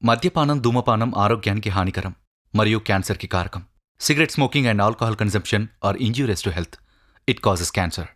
మద్యపానం ధూమపానం ఆరోగ్యానికి హానికరం మరియు క్యాన్సర్కి కారకం. Cigarette smoking and alcohol consumption are injurious to health. It causes cancer.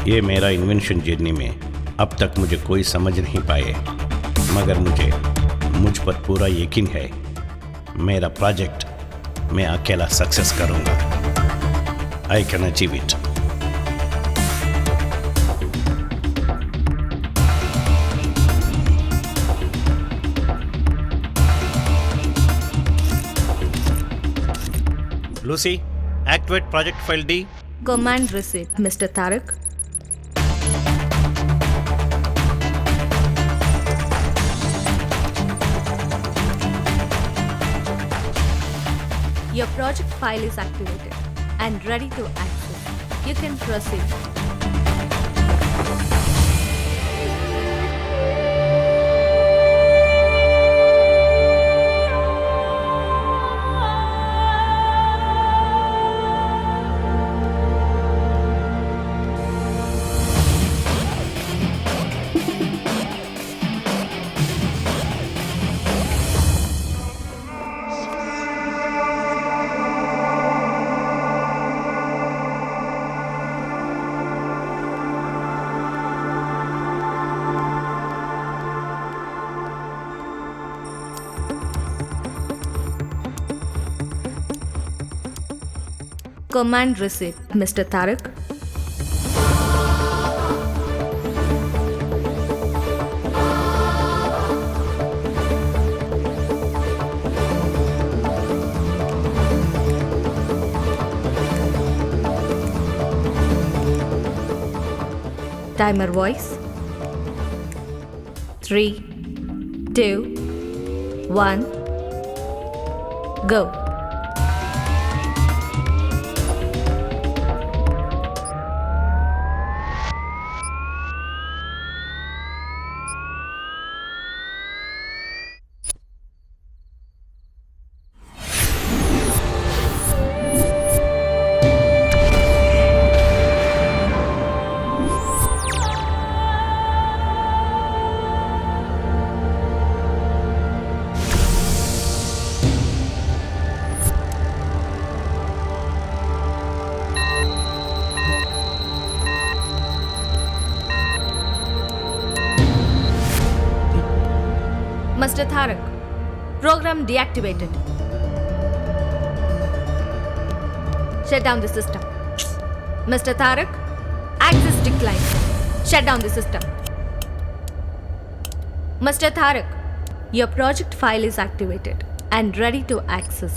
ये मेरा इन्वेंशन जर्नी में अब तक मुझे कोई समझ नहीं पाए, मगर मुझे मुझ पर पूरा यकीन है मेरा प्रोजेक्ट मैं अकेला सक्सेस करूंगा. I can achieve it. Lucy, activate project file D. Command received, Mr. Tarak. Your project file is activated and ready to access. You can proceed. Command received, Mr. Tarak. Timer voice. 3, 2, 1, go. Mr. Tarak, program deactivated. Shut down the system. Mr. Tarak, access declined. Shut down the system. Mr. Tarak, your project file is activated and ready to access.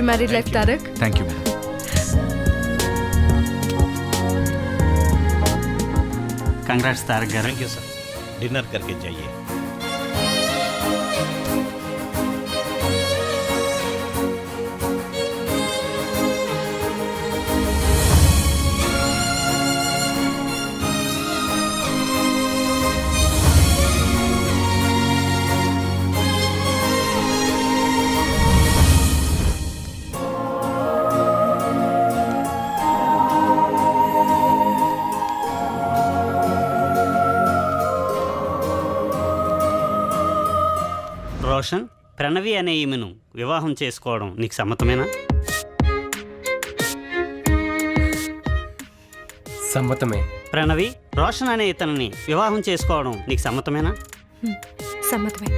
married life, Tarak. Thank you madam. Congrats Tarak garu. Thank you sir. Dinner करके जाइए. రోషన్, ప్రణవి అనే ఈమెను వివాహం చేసుకోవడం నీకు సమ్మతమేనా? సమ్మతమే. ప్రణవి, రోషన్ అనే ఇతనిని వివాహం చేసుకోవడం నీకు సమ్మతమేనా? సమ్మతమే.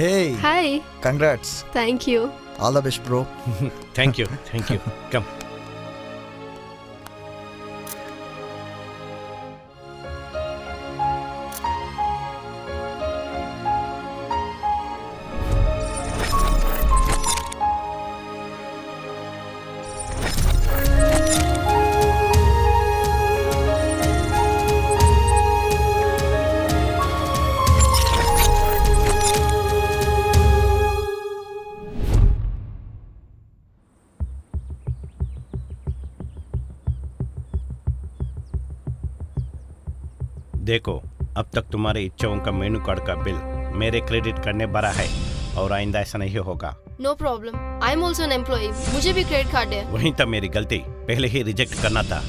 Hey, Hi. congrats. Thank you. All the best, bro. Thank you. Come. देखो, अब तक तुम्हारे इच्छाओं का मेनू कार्ड का बिल मेरे क्रेडिट करने भरा है और आइंदा ऐसा नहीं होगा. No problem. I am also an employ. मुझे भी क्रेडिट कार्ड है. वहीं था मेरी गलती. पहले ही रिजेक्ट करना था.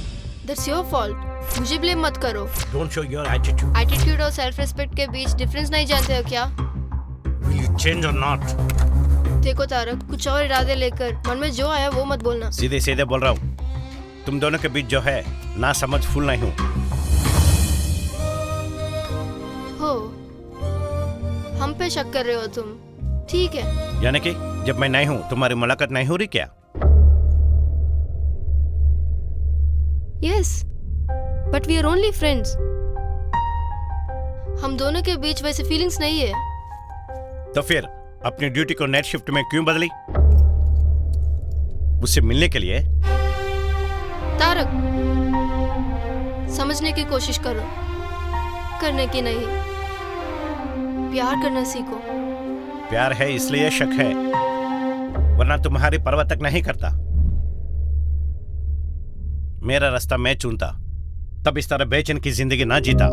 That's your fault. मुझे ब्लेम मत करो. Don't show your attitude. Attitude और सेल्फ रिस्पेक्ट के बीच डिफरेंस नहीं जानते हो क्या? विल यू चेंज और नॉट? देखो तारक, कुछ और इरादे लेकर मन में जो आया वो मत बोलना. सीधे सीधे बोल रहा हूँ. तुम दोनों के बीच जो है ना समझ फूल नहीं हूँ. हो, हम पे शक कर रहे हो तुम. ठीक है. यानी कि जब मैं नहीं हूँ तुम्हारी मुलाकात नहीं हो रही क्या? Yes, but we are only friends. हम दोनों के बीच वैसे फीलिंग्स नहीं है. तो फिर अपनी ड्यूटी को नाइट शिफ्ट में क्यों बदली? उससे मिलने के लिए? तारक, समझने की कोशिश करो, करने की नहीं. प्यार करना सीखो. प्यार है इसलिए शक है, वरना तुम्हारी परवाह तक नहीं करता. मेरा रास्ता मैं चुनता, तब इस तरह बेचैन की जिंदगी ना जीता.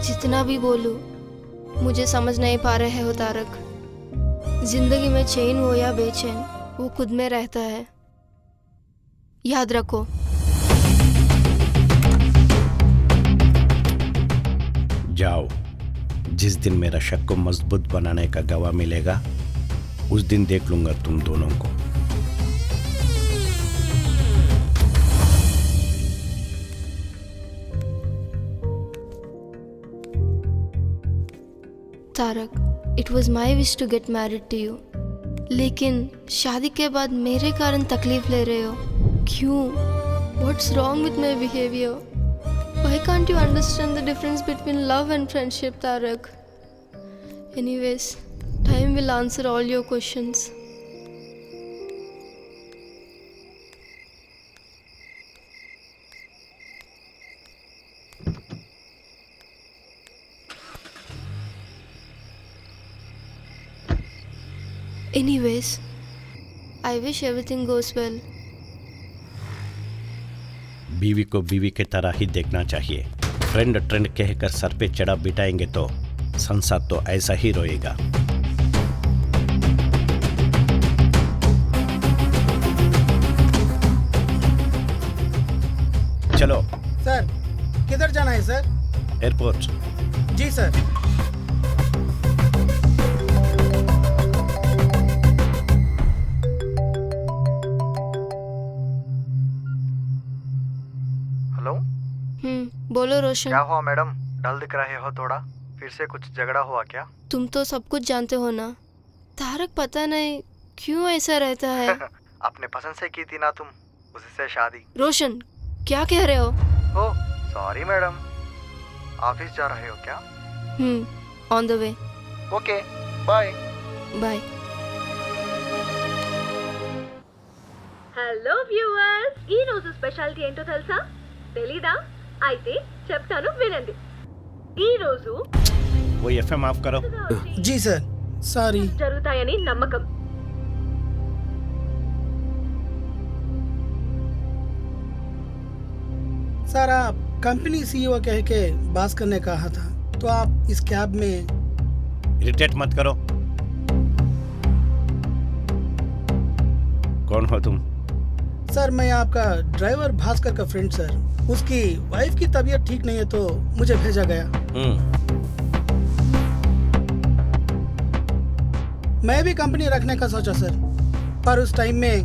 जितना भी बोलूं, मुझे समझ नहीं पा रहे हो तारक. जिंदगी में चैन हो या बेचैन, वो खुद में रहता है. याद रखो. जाओ. जिस दिन मेरा शक को मजबूत बनाने का गवाह मिलेगा, उस दिन देख लूंगा तुम दोनों को. Tarak, it was my wish to get married to you. लेकिन शादी के बाद मेरे कारण तकलीफ ले रहे हो. क्यों? What's wrong with my behaviour? Why can't you understand the difference between love and friendship, Tarak? Anyways, time will answer all your questions. Anyways, I wish everything goes well. बीवी को बीवी की तरह ही देखना चाहिए। ट्रेंड ट्रेंड कहकर sir पे चढ़ा बिठाएंगे तो संसार तो ऐसा ही रोएगा। चलो सर किधर जाना है सर? एयरपोर्ट। जी सर। हेलो, बोलो रोशन। क्या हुआ मैडम? डल दिख रहे हो थोड़ा। फिर से कुछ झगड़ा हुआ क्या? तुम तो सब कुछ जानते हो ना। तारक पता नहीं क्यों ऐसा रहता है। अपने पसंद से की थी ना तुम, उसी से शादी। रोशन क्या कह रहे हो? ओह सॉरी मैडम, ऑफिस जा रहे हो क्या? On the way. Okay bye. Bye. Hello viewers, ఈ రోజు స్పెషాలిటీ ఏంటో తెలుసా? తెలీదా? అయితే చెప్తాను వినండి. ఈ రోజు वो एफएम ऑफ करो। जी सर, सॉरी। జరుగుతాయని నమ్మకం. सर आप कंपनी सीईओ कह के बात करने कहा था, तो आप इस कैब में। इरिटेट मत करो। कौन हो तुम? सर मैं आपका ड्राइवर भास्कर का फ्रेंड सर। उसकी वाइफ की तबीयत ठीक नहीं है तो मुझे भेजा गया। मैं भी कंपनी रखने का सोचा सर, पर उस टाइम में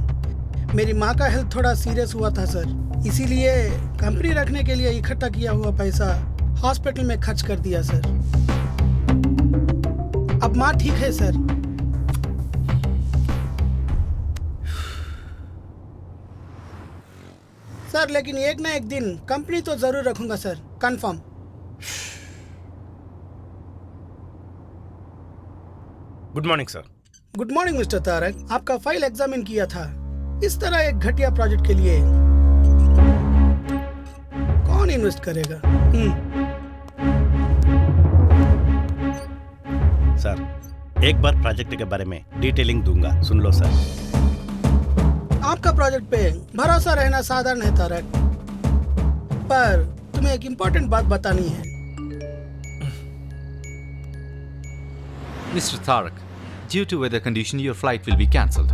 मेरी माँ का हेल्थ थोड़ा सीरियस हुआ था सर, इसीलिए कंपनी रखने के लिए इकट्ठा किया हुआ पैसा हॉस्पिटल में खर्च कर दिया सर। अब माँ ठीक है सर। सर लेकिन एक ना एक दिन कंपनी तो जरूर रखूंगा sir, confirm. Good morning sir. Good morning mister Tarak. आपका फाइल एग्जामिन किया था। इस तरह एक घटिया प्रोजेक्ट के लिए कौन इन्वेस्ट करेगा? सर एक बार प्रोजेक्ट के बारे में डिटेलिंग दूंगा, सुन लो सर। आपका प्रोजेक्ट पे भरोसा रहना साधारण है तारक, पर तुम्हें एक इम्पोर्टेंट बात बतानी है। Mr. Tarak, due to weather condition, your flight will be cancelled.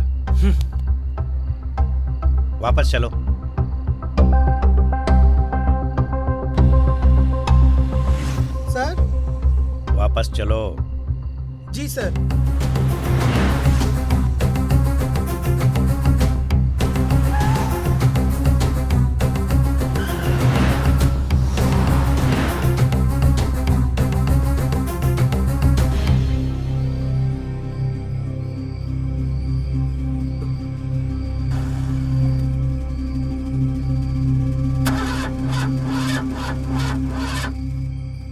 वापस चलो। सर। वापस चलो। जी सर।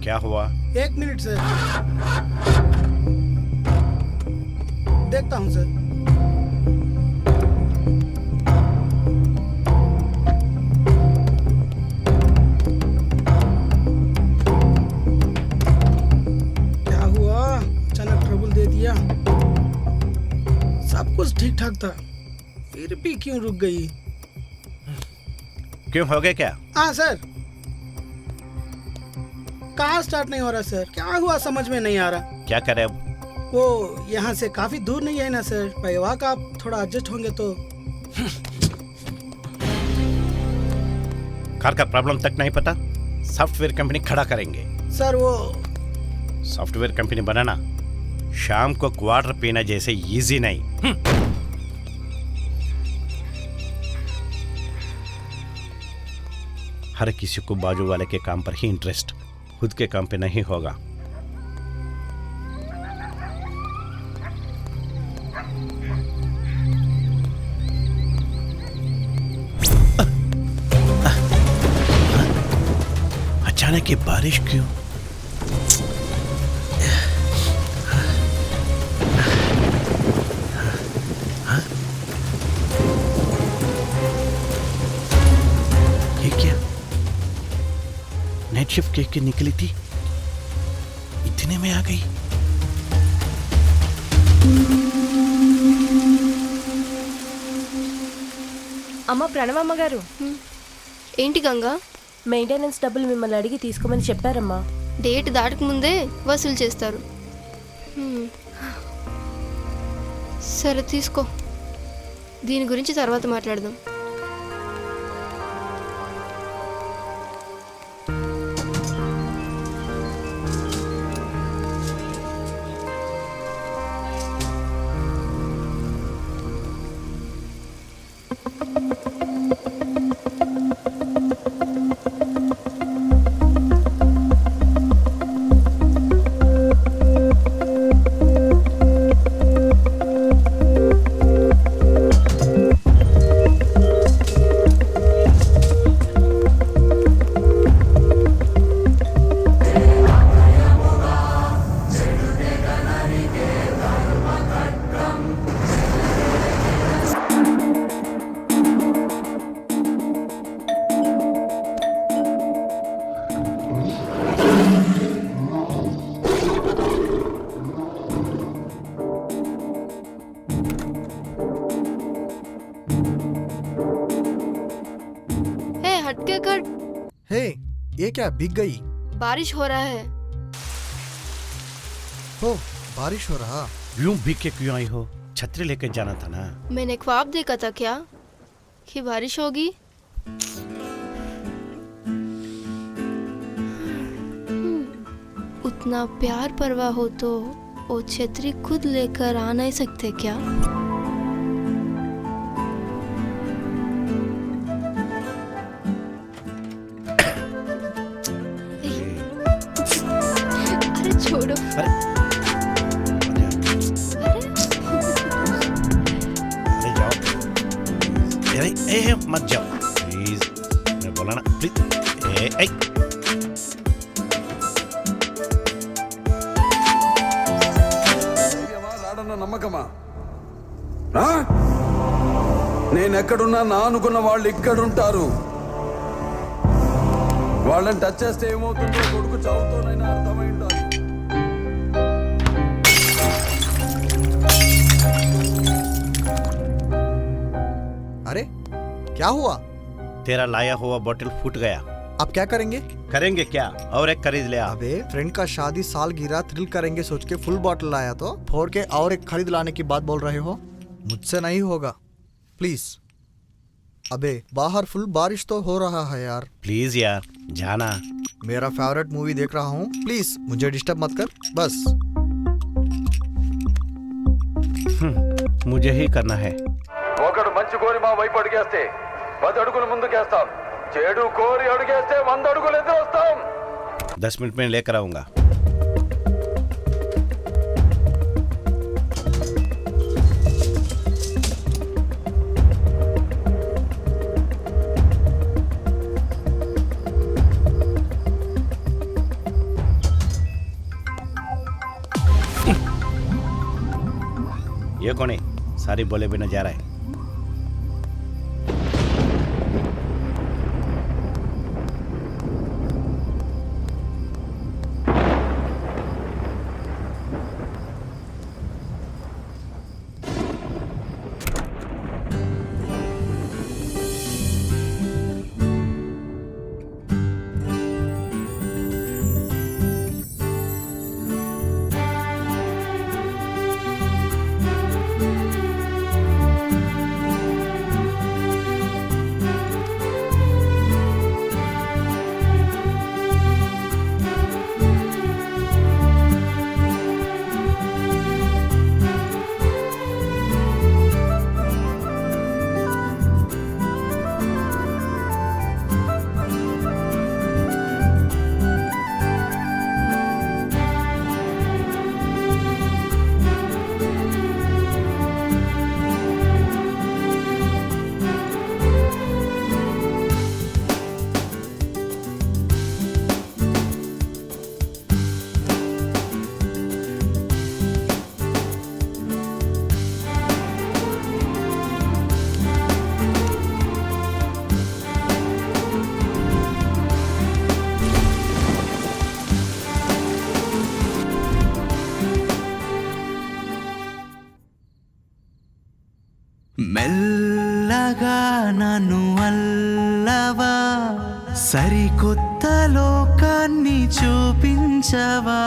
क्या हुआ? एक मिनट सर, देखता हूँ सर। क्या हुआ? अचानक ट्रबल दे दिया। सब कुछ ठीक ठाक था, फिर भी क्यों रुक गई? क्यों हो गया क्या? हाँ सर। कार स्टार्ट नहीं हो रहा सर, क्या हुआ समझ में नहीं आ रहा। क्या करे अब? वो यहाँ से काफी दूर नहीं है ना सर, पैवा का आप थोड़ा एडजस्ट होंगे तो। कार का प्रॉब्लम तक नहीं पता, सॉफ्टवेयर कंपनी खड़ा करेंगे। सर वो सॉफ्टवेयर कंपनी बनाना शाम को क्वार्टर पीना जैसे इजी नहीं। हर किसी को बाजू वाले के काम पर ही इंटरेस्ट, खुद के काम पे नहीं होगा। अचानक ये बारिश क्यों? ये क्या? नाइट शिफ्ट के निकली थी, इतने में आ गई। అమ్మ ప్రణవమ్మ గారు, ఏంటి గంగా? మెయింటెనెన్స్ డబ్బులు మిమ్మల్ని అడిగి తీసుకోమని చెప్పారమ్మా. డేట్ దాటక ముందే వసూలు చేస్తారు. సరే తీసుకో, దీని గురించి తర్వాత మాట్లాడదాం. हटके कर। हे, ये क्या भीग गई? बारिश हो रहा है। हो, बारिश हो रहा? यूं भीग के क्यों आई हो? छतरी लेके जाना था ना। मैंने ख्वाब देखा था क्या कि बारिश होगी? उतना प्यार परवाह हो तो वो छतरी खुद लेकर आ नहीं सकते क्या? अरे छोड़ो। अरे जाओ। ए, मत जाओ प्लीज, मैं बोला ना प्लीज। నమ్మకమా? నేనెక్కడున్నా నా అనుకున్న వాళ్ళు ఇక్కడుంటారు. వాళ్ళని టచ్ చేస్తే ఏమవుతుందో కొడుకు చావుతోనైనా అర్థమై ఉండాలి. अरे क्या हुआ? तेरा लाया हुआ बोतल फूट गया। अब क्या करेंगे? करेंगे क्या, और एक खरीद ले। अबे फ्रेंड का शादी सालगिरह थ्रिल करेंगे सोच के फुल बॉटल लाया तो फोड़ के और एक खरीद लाने की बात बोल रहे हो? मुझसे नहीं होगा प्लीज। अबे बाहर फुल बारिश तो हो रहा है यार। प्लीज यार जाना। मेरा फेवरेट मूवी देख रहा हूँ, प्लीज मुझे डिस्टर्ब मत कर बस। मुझे ही करना है। ఒకడు మంచి కోరి మా వైపు అడిగేస్తే 10 అడుగులు ముందుకేస్తాం. చెడు కోరి అడిగేస్తే 100 అడుగులు ఎదురు వస్తాం. 10 मिनट में लेकर आऊंगा। ये कौन है? सारी बोले बिना जा रहा है। మెల్లగా నన్ను అల్లవా సరికొత్త లోకాన్ని చూపించవా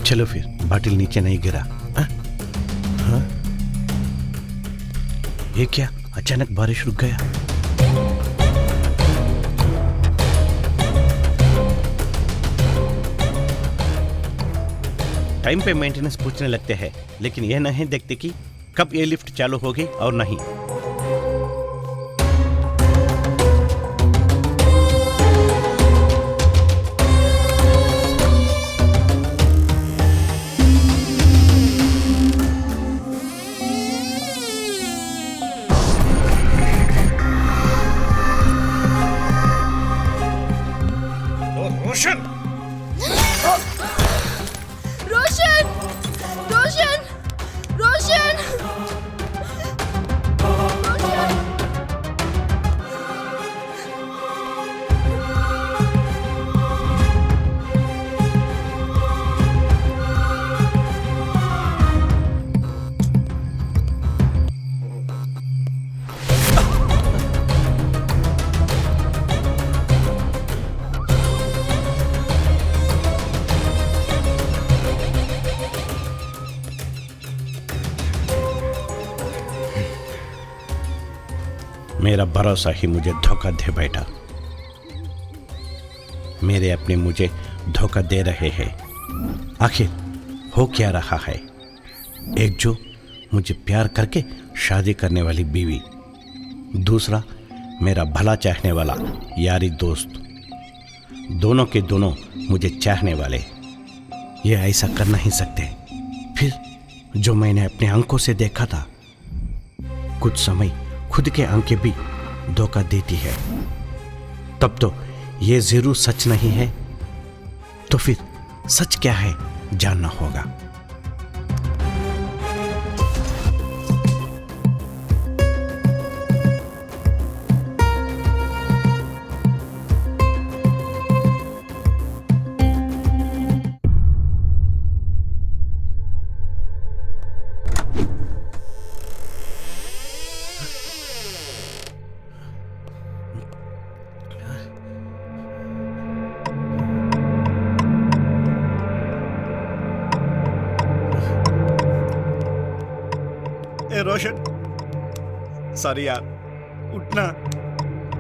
चलो फिर बाटिल नीचे नहीं गिरा। हाँ? ये क्या अचानक बारिश रुक गया? टाइम पे मेंटेनेंस पूछने लगते हैं, लेकिन यह नहीं देखते कि कब ये लिफ्ट चालू होगी और नहीं। रोशन रोशन रोशन रोशन रोशन मेरा भरोसा ही मुझे धोखा दे बैठा। मेरे अपने मुझे धोखा दे रहे हैं। आखिर हो क्या रहा है? एक जो मुझे प्यार करके शादी करने वाली बीवी, दूसरा मेरा भला चाहने वाला यारी दोस्त। दोनों के दोनों मुझे चाहने वाले। ये ऐसा कर नहीं सकते। फिर जो मैंने अपने आंखों से देखा था, कुछ समय खुद के आंखें भी धोखा देती है। तब तो ये जरूर सच नहीं है। तो फिर सच क्या है जानना होगा। रोशन, सॉरी यार, उठना।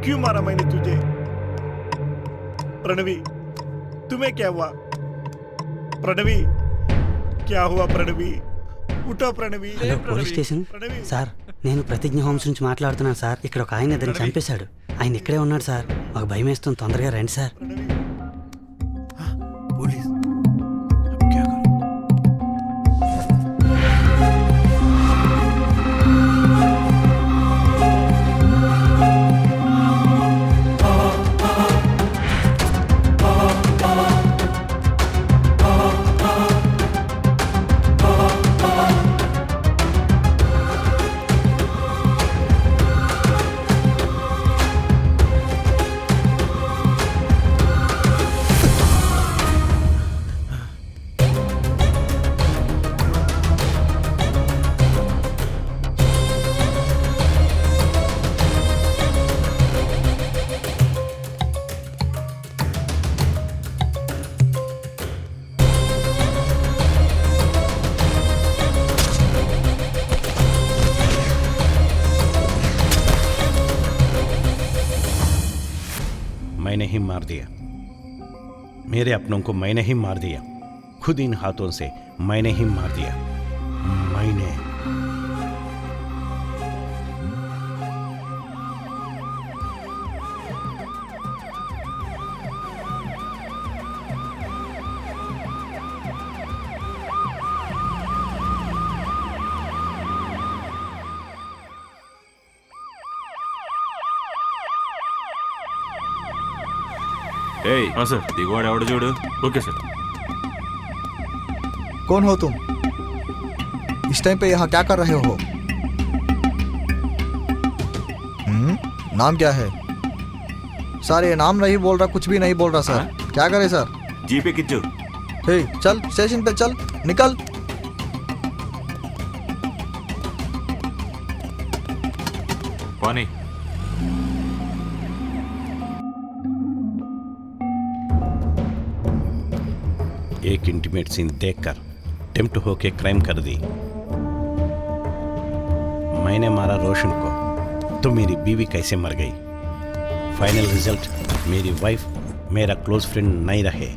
क्यों मारा मैंने तुझे? प्रणवी, तुम्हें क्या हुआ? प्रणवी, क्या हुआ प्रणवी? उठो Pranavi. Hello police station sir, నేను ప్రతిజ్ఞ హోమ్స్ నుంచి మాట్లాడుతున్నాను సార్. ఇక్కడ ఒక ఆయన ఇద్దరిని చంపేశాడు. ఆయన ఇక్కడే ఉన్నాడు సార్. మాకు భయం వేస్తుంది, తొందరగా రండి సార్. पुलिस क्या करूं? मैंने ही मार दिया। मेरे अपनों को मैंने ही मार दिया। खुद इन हाथों से मैंने ही मार दिया। मैंने सर दिगवाड़ ఎవడు చూడు. Okay sir. कौन हो तुम? इस टाइम पे यहाँ क्या कर रहे हो? नाम क्या है? सर ये नाम नहीं बोल रहा, कुछ भी नहीं बोल रहा सर। क्या करे सर? जीपे किच्चू। हे चल स्टेशन पे चल, निकल। पानी एक इंटीमेट सीन देखकर टेम्प्ट होके क्राइम कर दी। मैंने मारा रोशन को, तो मेरी बीवी कैसे मर गई? फाइनल रिजल्ट मेरी वाइफ मेरा क्लोज फ्रेंड नहीं रहे।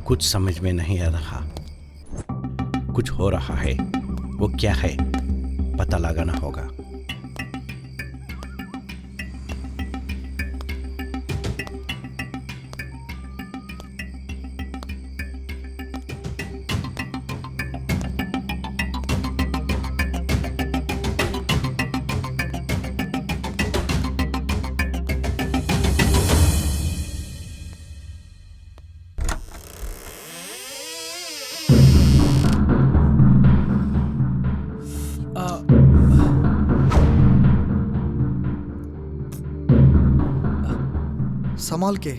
कुछ समझ में नहीं आ रहा। कुछ हो रहा है, वो क्या है पता लगाना होगा। संभाल के।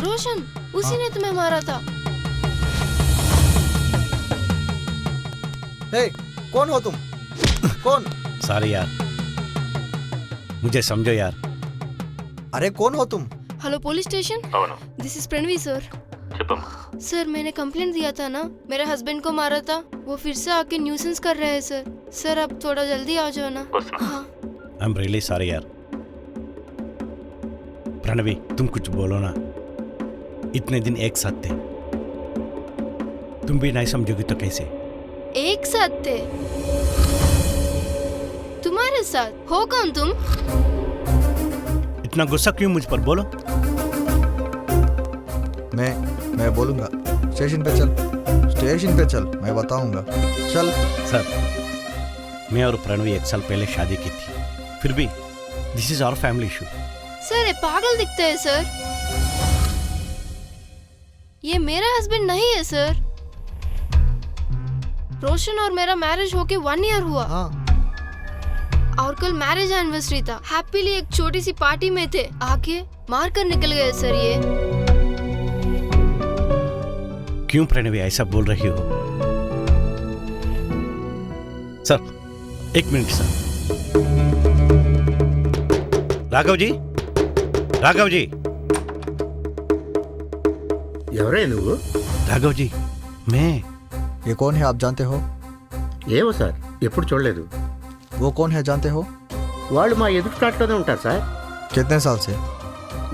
रोशन, उसी ने तुम्हें मारा था। हे, कौन हो तुम? कौन? सॉरी यार, मुझे समझो यार। अरे कौन हो तुम? Hello police station, this is Pranavi sir. Sir मैंने कंप्लेंट दिया था ना, मेरे हस्बैंड को मारा था, वो फिर से आके न्यूसेंस कर रहे हैं सर। सर आप थोड़ा जल्दी आ जाओ ना। हाँ। आई एम रियली सॉरी यार। प्रणवी तुम कुछ बोलो ना, इतने दिन एक साथ थे, तुम भी नहीं समझोगी तो कैसे? एक साथ थे? तुम्हारे साथ? हो कौन तुम? इतना गुस्सा क्यों मुझ पर, बोलो। मैं बोलूंगा। स्टेशन पे चल, स्टेशन पे चल, मैं बताऊंगा। चल। सर मैं और प्रणवी 1 साल पहले शादी की थी, फिर भी this is our family issue. Sir ये पागल दिखते हैं सर, ये मेरा हस्बैंड नहीं है सर। रोशन और मेरा मैरिज होके 1 ईयर हुआ। और कल मैरिज एनिवर्सरी था, हैप्पीली एक छोटी सी पार्टी में थे, आके मार कर निकल गए सर ये। क्यों प्रणवी ऐसा बोल रही हो? Sir 1 minute sir. Raghav ji, Raghav ji. ఎవరే నువ్వు? రాఘవ్ జీ मैं। ये कौन है आप जानते हो? ఏమో సార్, ఎప్పుడు చూడలేదు। वो कौन है जानते हो? వాళ్ళు మా ఎదురు ఫ్లాట్లోనే ఉంటారు సార్। कितने साल से?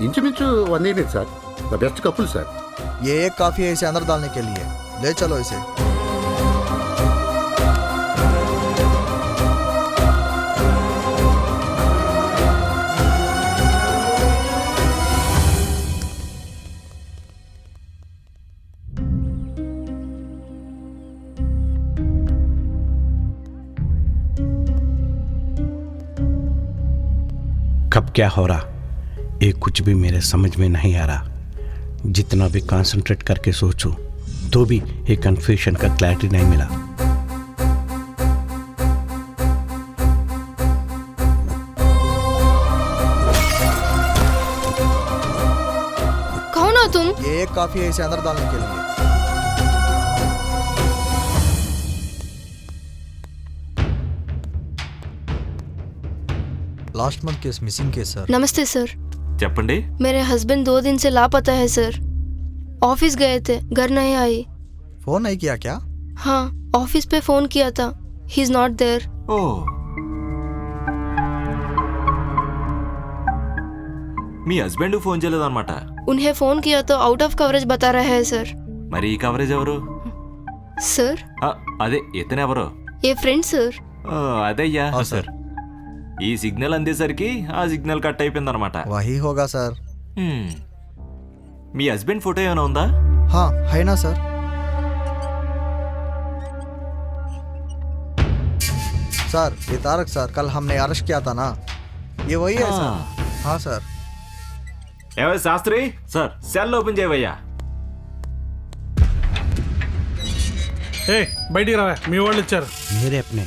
ఇంచుమించు 1 year sir, the best couple sir. ये एक काफी है इसे अंदर डालने के लिए, ले चलो इसे। कब क्या हो रहा ये कुछ भी मेरे समझ में नहीं आ रहा। जितना भी कंसंट्रेट करके सोचूं तो भी ये कंफ्यूजन का क्लैरिटी नहीं मिला। कौन हो तुम? ये एक काफी है इसे अंदर डालने के लिए। Last month case missing case sir. नमस्ते सर। చెప్పండి। मेरे हस्बैंड 2 दिन से लापता है सर, ऑफिस गए थे, घर नहीं आई। फोन नहीं किया क्या? हाँ ऑफिस पे फोन किया था, ही इज नॉट देयर। ఓ మీ హస్బెండ్ ఫోన్ చేయలేదన్నమాట। उन्हें फोन किया तो आउट ऑफ कवरेज बता रहे हैं सर। మరి ఈ కవరేజ్ ఎవరు? सर అదే ఇతను ఎవరు? ये फ्रेंड सर। అదయ్యా సార్, ఈ సిగ్నల్ అందేసరికి ఆ సిగ్నల్ కట్ అయిపోయిందన్నమాట। वही होगा सर। మీ హస్బెండ్ ఫోటో ఏమైనా ఉందా? हाँ है ना सर। सर ये तारक सर, कल हमने अरेस्ट किया था ना, ये वही है सर। हाँ sir. A Y Shastri sir, cell open చేయవయ్యా। బయటికి రావా, మీ వాళ్ళు ఇచ్చారు। मेरे अपने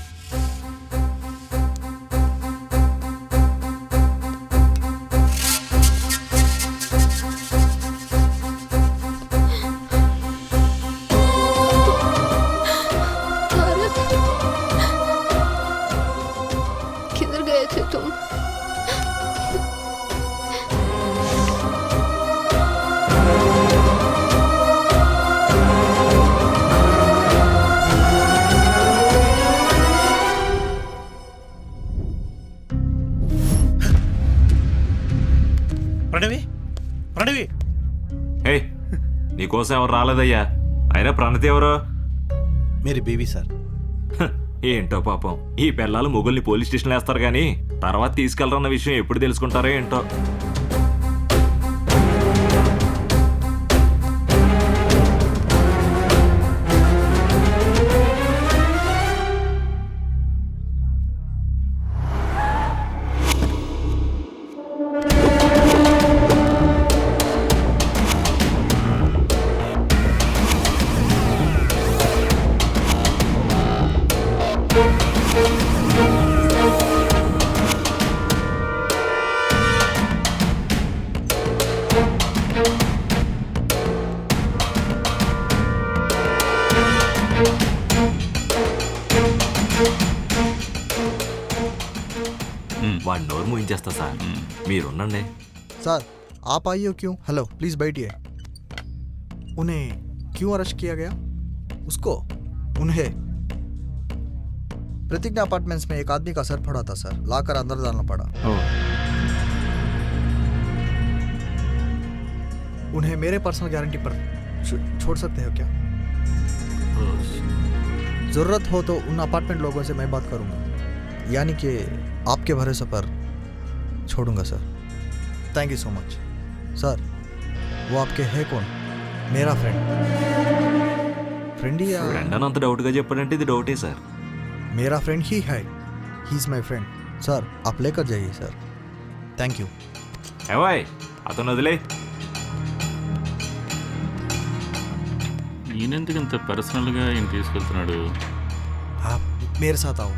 किधर गए थे तुम? प्रणवी, प्रणवी। ఏ నీకోసం ఎవరు రాలేదయ్యా, అయినా ప్రణతి ఎవరు? मेरी बीवी सर। ఏంటో పాపం, ఈ పిల్లలు మొగుల్ని పోలీస్ స్టేషన్లో వేస్తారు కానీ తర్వాత తీసుకెళ్లరన్న విషయం ఎప్పుడు తెలుసుకుంటారో ఏంటో। ఊహించేస్తా సార్. మీరుండండి. सर आप आइए क्यों? हेलो प्लीज बैठिए. उन्हें क्यों अरेस्ट किया गया? उसको उन्हें प्रतिज्ञा अपार्टमेंट्स में एक आदमी का सर फोड़ा था सर, लाकर अंदर डालना पड़ा. उन्हें मेरे पर्सनल गारंटी पर छोड़ सकते हो क्या? जरूरत हो तो उन अपार्टमेंट लोगों से मैं बात करूंगा, यानी कि आपके भरोसे पर छोड़ूंगा sir. Thank you so much sir. वो आपके है कौन? मेरा फ्रेंड ही या ఫ్రెండ్ అని అంత డౌట్గా చెప్పాడంటే ఇది డౌటే సార్. मेरा फ्रेंड ही है. He is my friend sir. आप लेकर जाइए सर. Thank you. ఏవాయ్ అతను వదిలే. ఈయనెందుకు ఇంత పర్సనల్గా ఈయన తీసుకెళ్తున్నాడు? आप मेरे साथ आओ,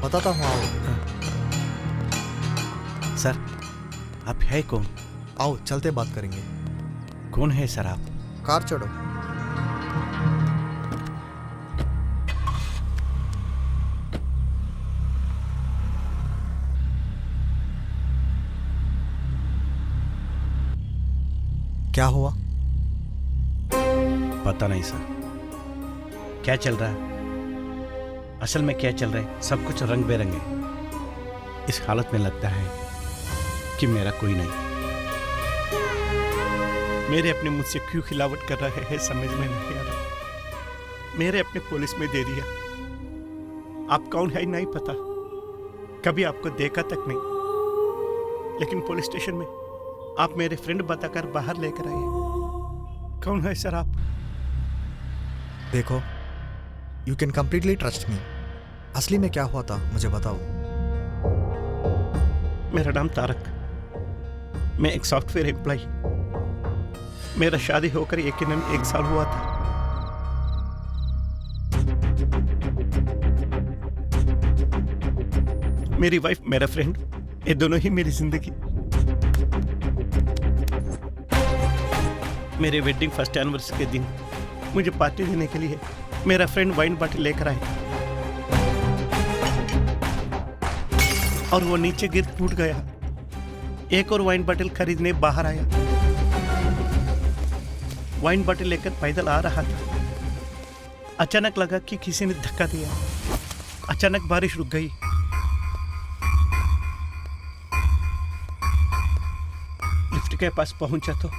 बताता हूँ. आओ सर आप है कौन? आओ चलते बात करेंगे. कौन है सर आप? कार चढ़ो. क्या हुआ? पता नहीं सर. क्या चल रहा है? असल में क्या चल रहा है? सब कुछ रंग बेरंगे. इस हालत में लगता है कि मेरा कोई नहीं. मेरे अपने मुझसे क्यों खिलावट कर रहे हैं समझ में नहीं आ रहा. मेरे अपने पुलिस में दे दिया. आप कौन है नहीं पता, कभी आपको देखा तक नहीं, लेकिन पुलिस स्टेशन में आप मेरे फ्रेंड बताकर बाहर लेकर आए. कौन है सर आप? देखो, you can completely trust me. असली में क्या हुआ था मुझे बताओ. मेरा नाम तारक, मैं एक सॉफ्टवेयर एम्प्लॉय. मेरा शादी होकर यकीनन 1 साल हुआ था. मेरी वाइफ, मेरा फ्रेंड, ये दोनों ही मेरी जिंदगी. मेरे वेडिंग फर्स्ट एनिवर्सरी के दिन मुझे पार्टी देने के लिए मेरा फ्रेंड वाइन बॉटल लेकर आया और वो नीचे गिर टूट गया. एक और वाइन बॉटल खरीदने बाहर आया. वाइन बॉटल लेकर पैदल आ रहा था. अचानक लगा कि किसी ने धक्का दिया. अचानक बारिश रुक गई. लिफ्ट के पास पहुंचा तो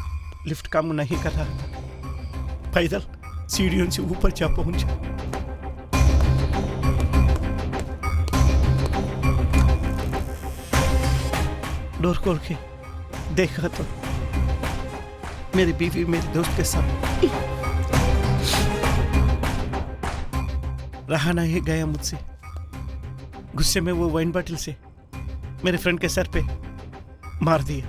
लिफ्ट काम नहीं कर रहा था. पैदल सीढ़ियों से ऊपर जा पहुंचा. डोर खोल के देखा तो मेरी बीवी मेरे दोस्त के साथ. रहा नहीं गया मुझसे. गुस्से में वो वाइन बॉटल से मेरे फ्रेंड के सर पे मार दिया.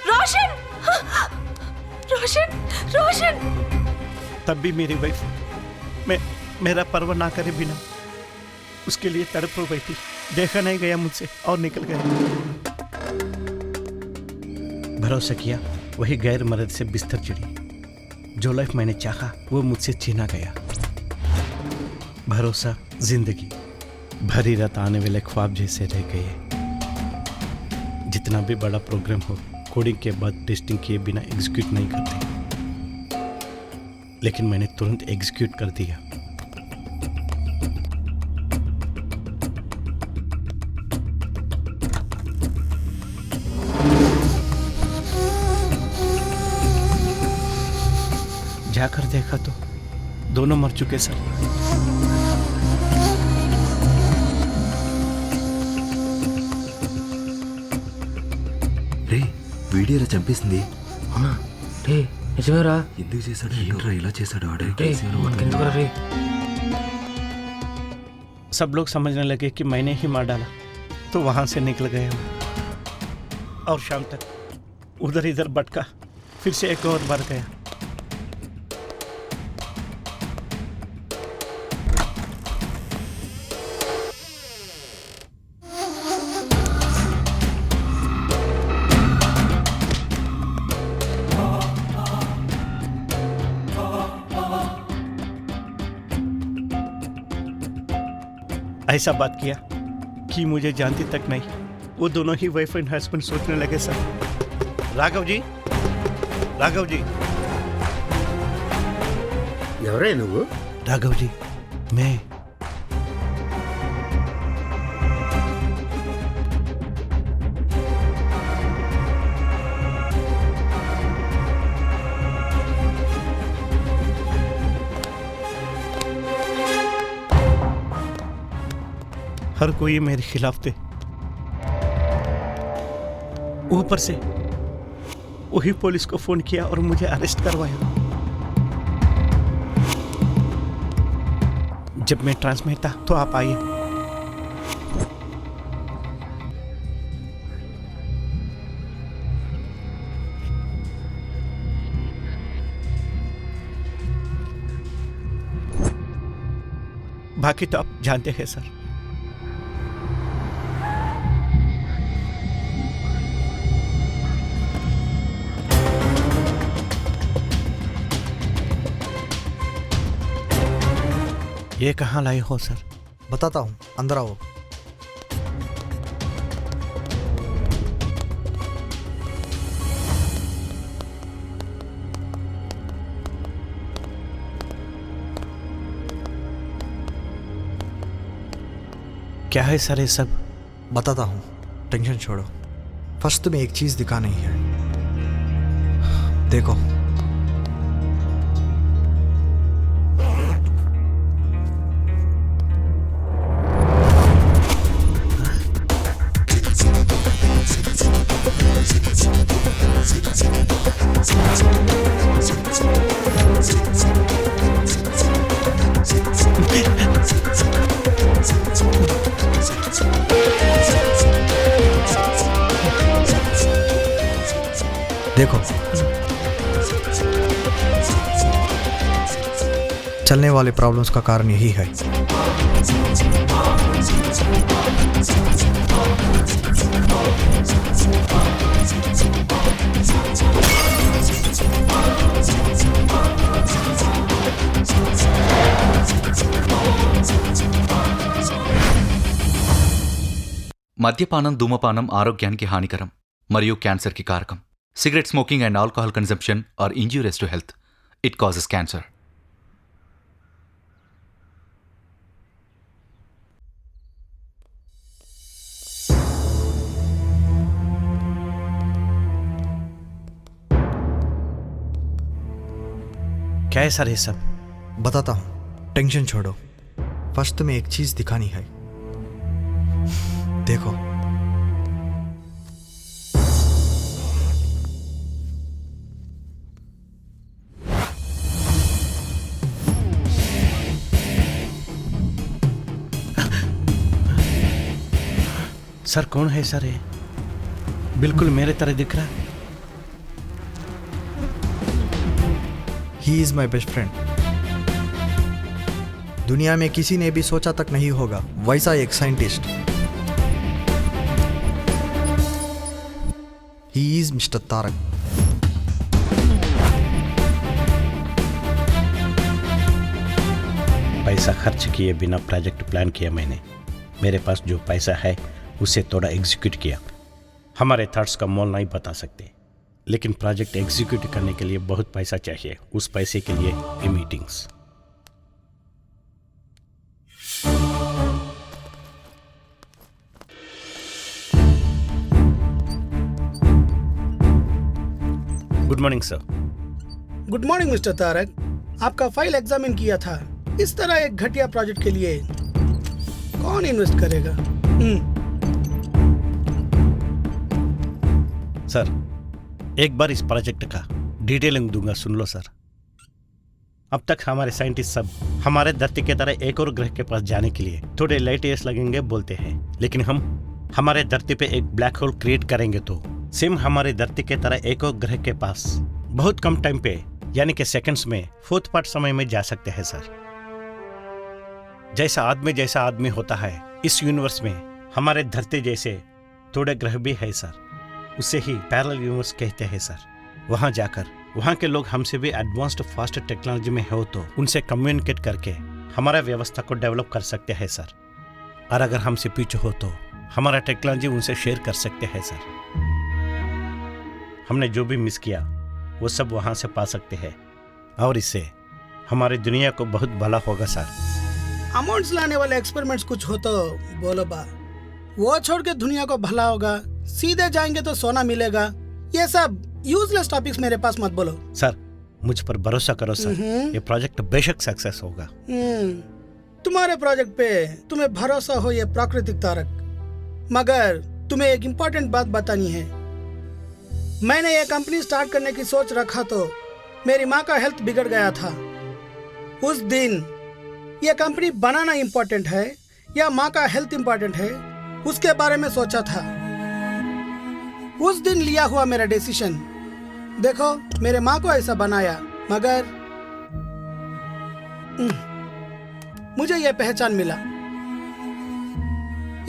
रोशन! रोशन! रोशन! तब भी मेरी वाइफ मेरा परवाह ना करे बिना उसके लिए तड़प बैठी. देखा नहीं गया मुझसे और निकल गया. भरोसा किया, वही गैर मर्द से बिस्तर चिड़ी. जो लाइफ मैंने चाहा वो मुझसे छीना गया. भरोसा जिंदगी भरी रात आने वाले ख्वाब जैसे रह गए. जितना भी बड़ा प्रोग्राम हो, कोडिंग के बाद टेस्टिंग किए बिना एग्जीक्यूट नहीं करते, लेकिन मैंने तुरंत एग्जीक्यूट कर दिया. जाकर देखा तो दोनों मर चुके सर. రే వీడియోలో చంపేసింది అవునా? రే నిజమేరా? ఎందుకు చేశాడు? ఏంట్రా ఇలా చేశాడు? ఆడే రే सब लोग समझने लगे कि मैंने ही मार डाला, तो वहां से निकल गया मैं. और शाम तक उधर इधर भटका, फिर से एक और बार गया. ऐसा बात किया कि मुझे जानती तक नहीं, वो दोनों ही वाइफ एंड हस्बैंड सोचने लगे सर। राघव जी, राघव जी, ఎవరే నువ్వు? राघव जी, मैं हर कोई मेरे खिलाफ थे, ऊपर से वही पुलिस को फोन किया और मुझे अरेस्ट करवाया। जब मैं ट्रांस में था तो आप आइए। बाकी तो आप जानते हैं सर। ये कहाँ लाए हो सर? बताता हूँ, अंदर आओ। क्या है सर ये सब? बताता हूँ, टेंशन छोड़ो। फर्स्ट तुम्हें एक चीज दिखानी है, देखो। देखो, चलने वाले प्रॉब्लम्स का कारण यही है। మద్యపానం ధూమపానం ఆరోగ్యానికి హానికరం మరియు క్యాన్సర్కి కారకం. Cigarette smoking and alcohol consumption are injurious to health. It causes cancer. क्या है सर ये सब? बताता हूँ, टेंशन छोड़ो। फर्स्ट तुम्हें एक चीज दिखानी है, देखो। सर कौन है सर ये? बिल्कुल मेरे तरह दिख रहा है। He is my best friend. दुनिया में किसी ने भी सोचा तक नहीं होगा वैसा एक scientist. He is mister Tarak. पैसा खर्च किए बिना प्रोजेक्ट प्लान किया मैंने। मेरे पास जो पैसा है उसे थोड़ा एग्जीक्यूट किया। हमारे थॉट्स का मोल नहीं बता सकते, लेकिन प्रोजेक्ट एग्जीक्यूट करने के लिए बहुत पैसा चाहिए। उस पैसे के लिए ये meetings. Good morning sir. Good morning mister Tarak. आपका फाइल एग्जामिन किया था। इस तरह एक घटिया प्रोजेक्ट के लिए कौन इन्वेस्ट करेगा? सर एक बार इस प्रोजेक्ट का डिटेलिंग दूंगा, सुन लो सर। अब तक हमारे साइंटिस्ट सब हमारे धरती की तरह एक और ग्रह के पास जाने के लिए थोड़े लाइट ईयर्स लगेंगे बोलते हैं, लेकिन हम हमारे धरती पे एक ब्लैक होल क्रिएट करेंगे तो सेम हमारे धरती की तरह एक और ग्रह के पास बहुत कम टाइम पे, यानी कि सेकंड्स में 4th पार्ट समय में जा सकते हैं सर। जैसा आदमी होता है इस यूनिवर्स में हमारे धरती जैसे थोड़े ग्रह भी है सर। उसे ही पैरेलल यूनिवर्स कहते हैं सर। वहां जाकर वहां के लोग हमसे भी एडवांस्ड फास्ट टेक्नोलॉजी में हो तो उनसे कम्युनिकेट करके हमारा व्यवस्था को डेवलप कर सकते हैं सर। और अगर हमसे पीछे हो तो हमारा टेक्नोलॉजी उनसे शेयर कर सकते हैं सर। हमने जो भी मिस किया वो सब वहाँ से पा सकते हैं और इससे हमारी दुनिया को बहुत भला होगा सर। अमाउंट्स लाने वाले एक्सपेरिमेंट्स कुछ हो तो बोलो बा। वो छोड़ के दुनिया को भला होगा, सीधे जाएंगे तो सोना मिलेगा, ये सब यूजलेस टॉपिक्स मेरे पास मत बोलो। सर मुझ पर भरोसा करो सर, ये प्रोजेक्ट बेशक सक्सेस होगा। तुम्हारे प्रोजेक्ट पे तुम्हें भरोसा हो ये प्राकृतिक तारक, मगर तुम्हें एक इम्पोर्टेंट बात बतानी है। मैंने ये कंपनी स्टार्ट करने की सोच रखा तो मेरी माँ का हेल्थ बिगड़ गया था। उस दिन ये कंपनी बनाना इम्पोर्टेंट है या माँ का हेल्थ इम्पोर्टेंट है, उसके बारे में सोचा था। उस दिन लिया हुआ मेरा डिसीजन देखो मेरे माँ को ऐसा बनाया, मगर मुझे यह पहचान मिला।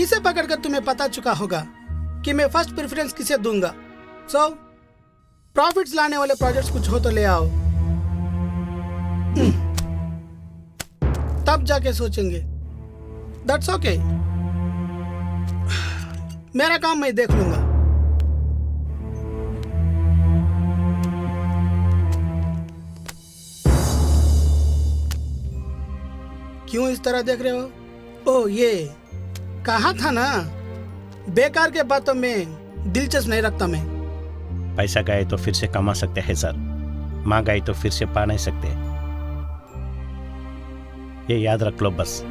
इसे पकड़कर तुम्हें पता चुका होगा कि मैं फर्स्ट प्रेफरेंस किसे दूंगा। सो प्रॉफिट्स लाने वाले प्रोजेक्ट्स कुछ हो तो ले आओ, तब जाके सोचेंगे। दैट्स ओके, मेरा काम मैं देख लूंगा। क्यों इस तरह देख रहे हो? ओ ये कहा था ना, बेकार के बातों में दिलचस्प नहीं रखता मैं। पैसा गए तो फिर से कमा सकते हैं सर, माँ गई तो फिर से पा नहीं सकते, ये याद रख लो बस।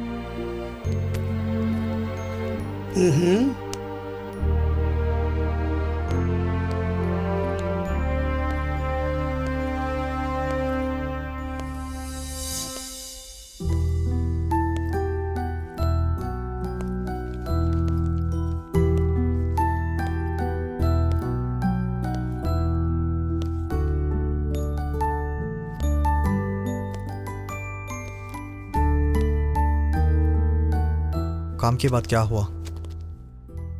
काम के बाद क्या हुआ?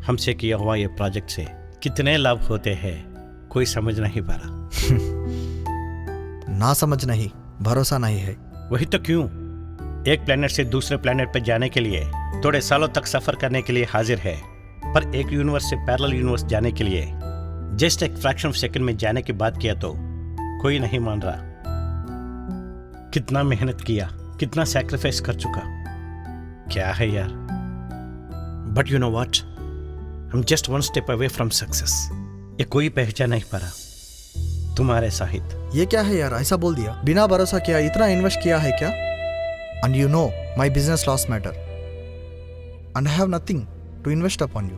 हमसे किया हुआ ये प्रोजेक्ट से कितने लाभ होते हैं कोई समझ नहीं पा रहा। ना समझ नहीं, भरोसा नहीं है। वही तो क्यों, एक प्लेनेट से दूसरे प्लेनेट पर जाने के लिए थोड़े सालों तक सफर करने के लिए हाजिर है, पर एक यूनिवर्स से पैरेलल यूनिवर्स जाने के लिए जस्ट एक फ्रैक्शन ऑफ सेकंड में जाने की बात किया तो कोई नहीं मान रहा। कितना मेहनत किया, कितना सैक्रिफाइस कर चुका, क्या है यार। But you know what, I am just one step away from success. ये कोई पहचान नहीं पा रहा तुम्हारे साहित। ये क्या है यार, ऐसा बोल दिया बिना भरोसा किया, इतना इन्वेस्ट किया है क्या? And you know my business loss matter and I have nothing to invest upon you.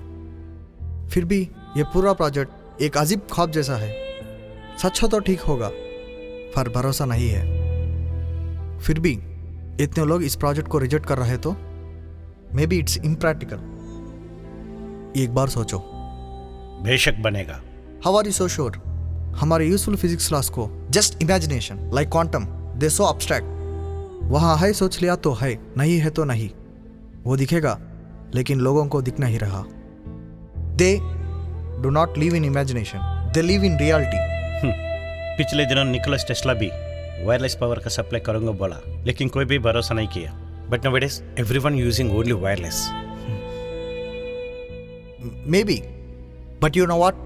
फिर भी ये पूरा प्रोजेक्ट एक अजीब ख्वाब जैसा है। सच हो तो ठीक होगा, पर भरोसा नहीं है। फिर भी इतने लोग इस प्रोजेक्ट को रिजेक्ट कर रहे तो मे बी इट्स इम्प्रैक्टिकल। एक बार सोचो। बेशक बनेगा। How are you so sure? हमारे यूजफुल फिजिक्स क्लास को just imagination like quantum, they so abstract. वहाँ है सोच लिया तो है, नहीं है तो नहीं। वो दिखेगा लेकिन लोगों को दिख नहीं रहा। They do not live in imagination, they live in reality. पिछले दिनों निकोलस टेस्ला भी वायरलेस पावर का सप्लाई करूंगा बोला, लेकिन कोई भी भरोसा नहीं किया। But nowadays everyone using only wireless. Maybe, but you know what?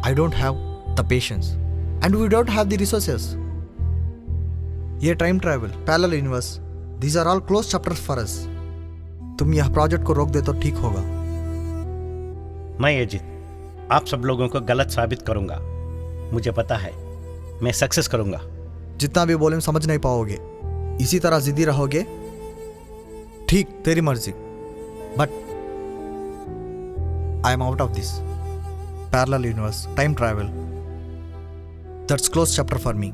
I don't have the patience and we don't have the resources. ये time travel, parallel universe, these are all closed chapters for us. तुम यह project को रोक दे तो ठीक होगा। मैं अजीत, आप सब लोगों को गलत साबित करूंगा। मुझे पता है मैं सक्सेस करूंगा। जितना भी बोले समझ नहीं पाओगे, इसी तरह जिद्दी रहोगे। ठीक, तेरी मर्जी, but I am out of this parallel universe, time travel. That's closed chapter for me.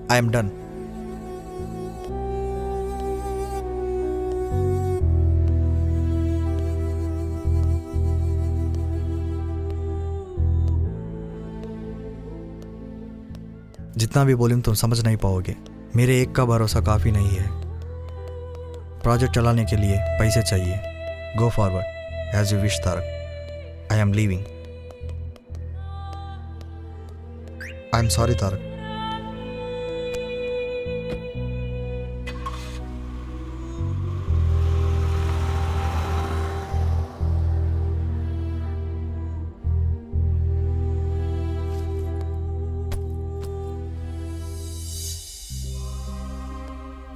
I am done. जितना भी बोलूं तुम समझ नहीं पाओगे। मेरे एक का भरोसा काफ़ी नहीं है। प्रोजेक्ट चलाने के लिए पैसे चाहिए। Go forward as you wish, Tarak. I am leaving. I am sorry, Tarak.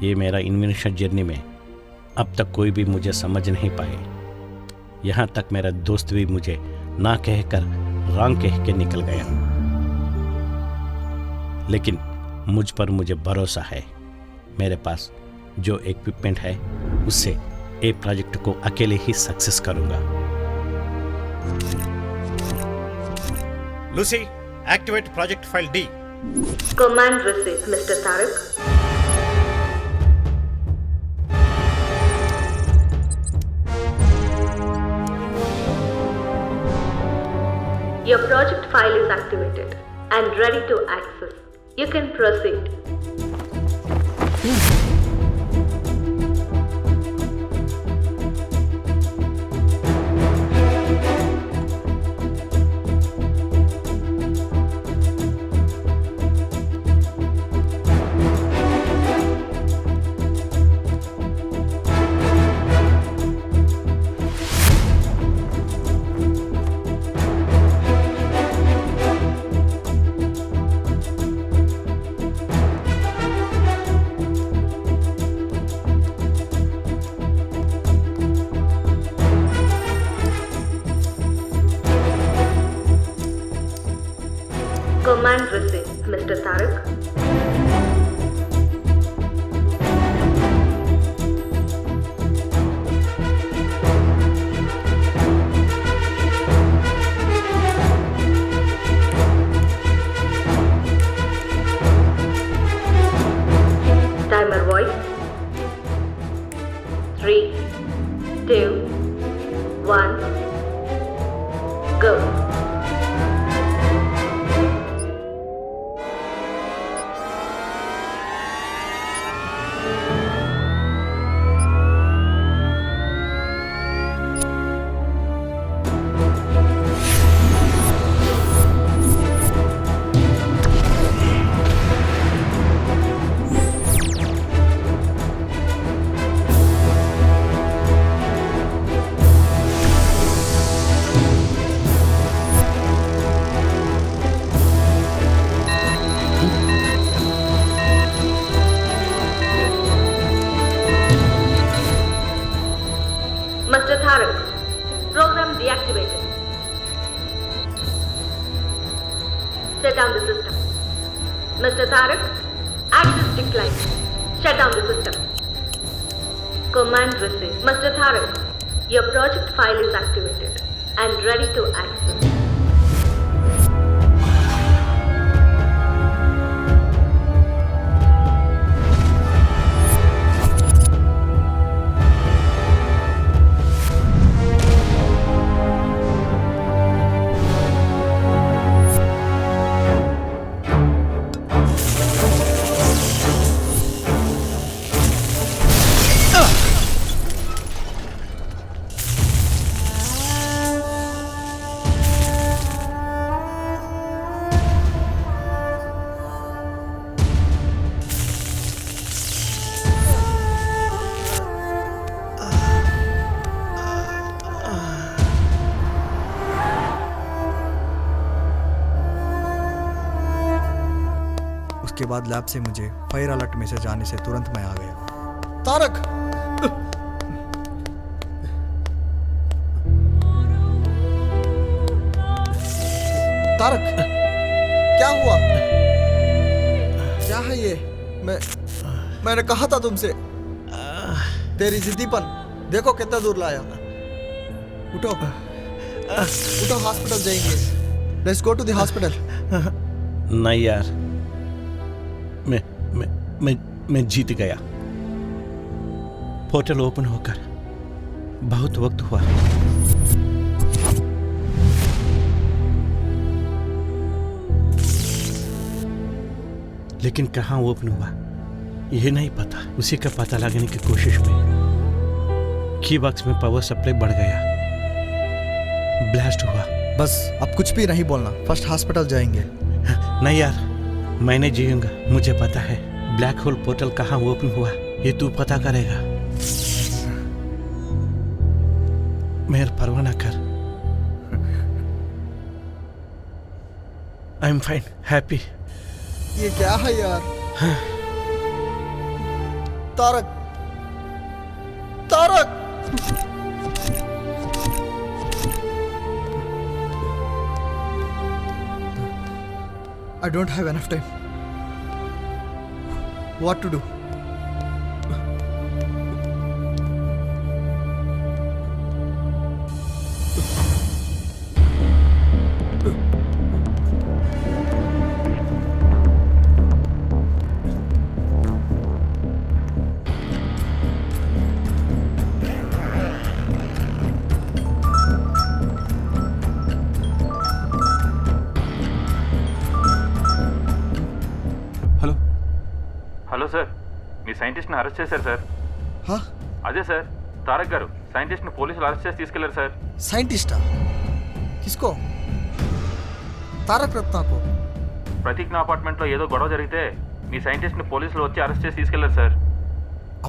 ये मेरा इन्वेंशन जर्नी में अब तक कोई भी मुझे समझ नहीं पाए। यहाँ तक मेरा दोस्त भी मुझे ना कहकर रॉन्ग कह के निकल गया। लेकिन मुझ पर मुझे भरोसा है। मेरे पास जो इक्विपमेंट है उससे ए प्रोजेक्ट को अकेले ही सक्सेस करूंगा। Lucy, activate project file D. Command received, Mr. Tarak. Your project file is activated and ready to access. You can proceed. Command received, Mr. Tarak. Timer voice. 3, 2, 1, go. Mr. Tarak, program deactivated. Shut down the system. Mr. Tarak, access declined. Shut down the system. Command received. Mr. Tarak, your project file is activated and ready to access. उसके बाद lab से मुझे fire alert message आने से तुरंत मैं आ गया। तारक! तारक! क्या हुआ? क्या है ये? मैंने कहा था तुमसे। तेरी जिद्दीपन देखो कितना दूर लाया। उठो उठो, हॉस्पिटल जाएंगे। Let's go to the hospital. नहीं यार, मैं जीत गया। पोर्टल ओपन होकर बहुत वक्त हुआ। लेकिन कहाँ ओपन हुआ यह नहीं पता। उसी का पता लगाने की कोशिश में की बॉक्स में पावर सप्लाई बढ़ गया, ब्लास्ट हुआ। बस अब कुछ भी नहीं बोलना, फर्स्ट हॉस्पिटल जाएंगे। नहीं यार, मैंने जीऊंगा। मुझे पता है ब्लैक होल पोर्टल कहाँ ओपन हुआ, ये तू पता करेगा। मेहर परवाह ना कर। I am fine, happy. ये क्या है यार? Tarak Tarak I don't have enough time. What to do? Hello sir, మీ సైంటిస్ట్ని అరెస్ట్ చేశారు సార్. అదే సార్, తారక్ గారు సైంటిస్ట్ని పోలీసులు అరెస్ట్ చేసి తీసుకెళ్లారు సార్. साइंटिस्टा किसको? तारक रत्ना को. ప్రతిజ్ఞ అపార్ట్మెంట్లో ఏదో గొడవ జరిగితే మీ సైంటిస్ట్ని పోలీసులు వచ్చి అరెస్ట్ చేసి తీసుకెళ్లారు సార్.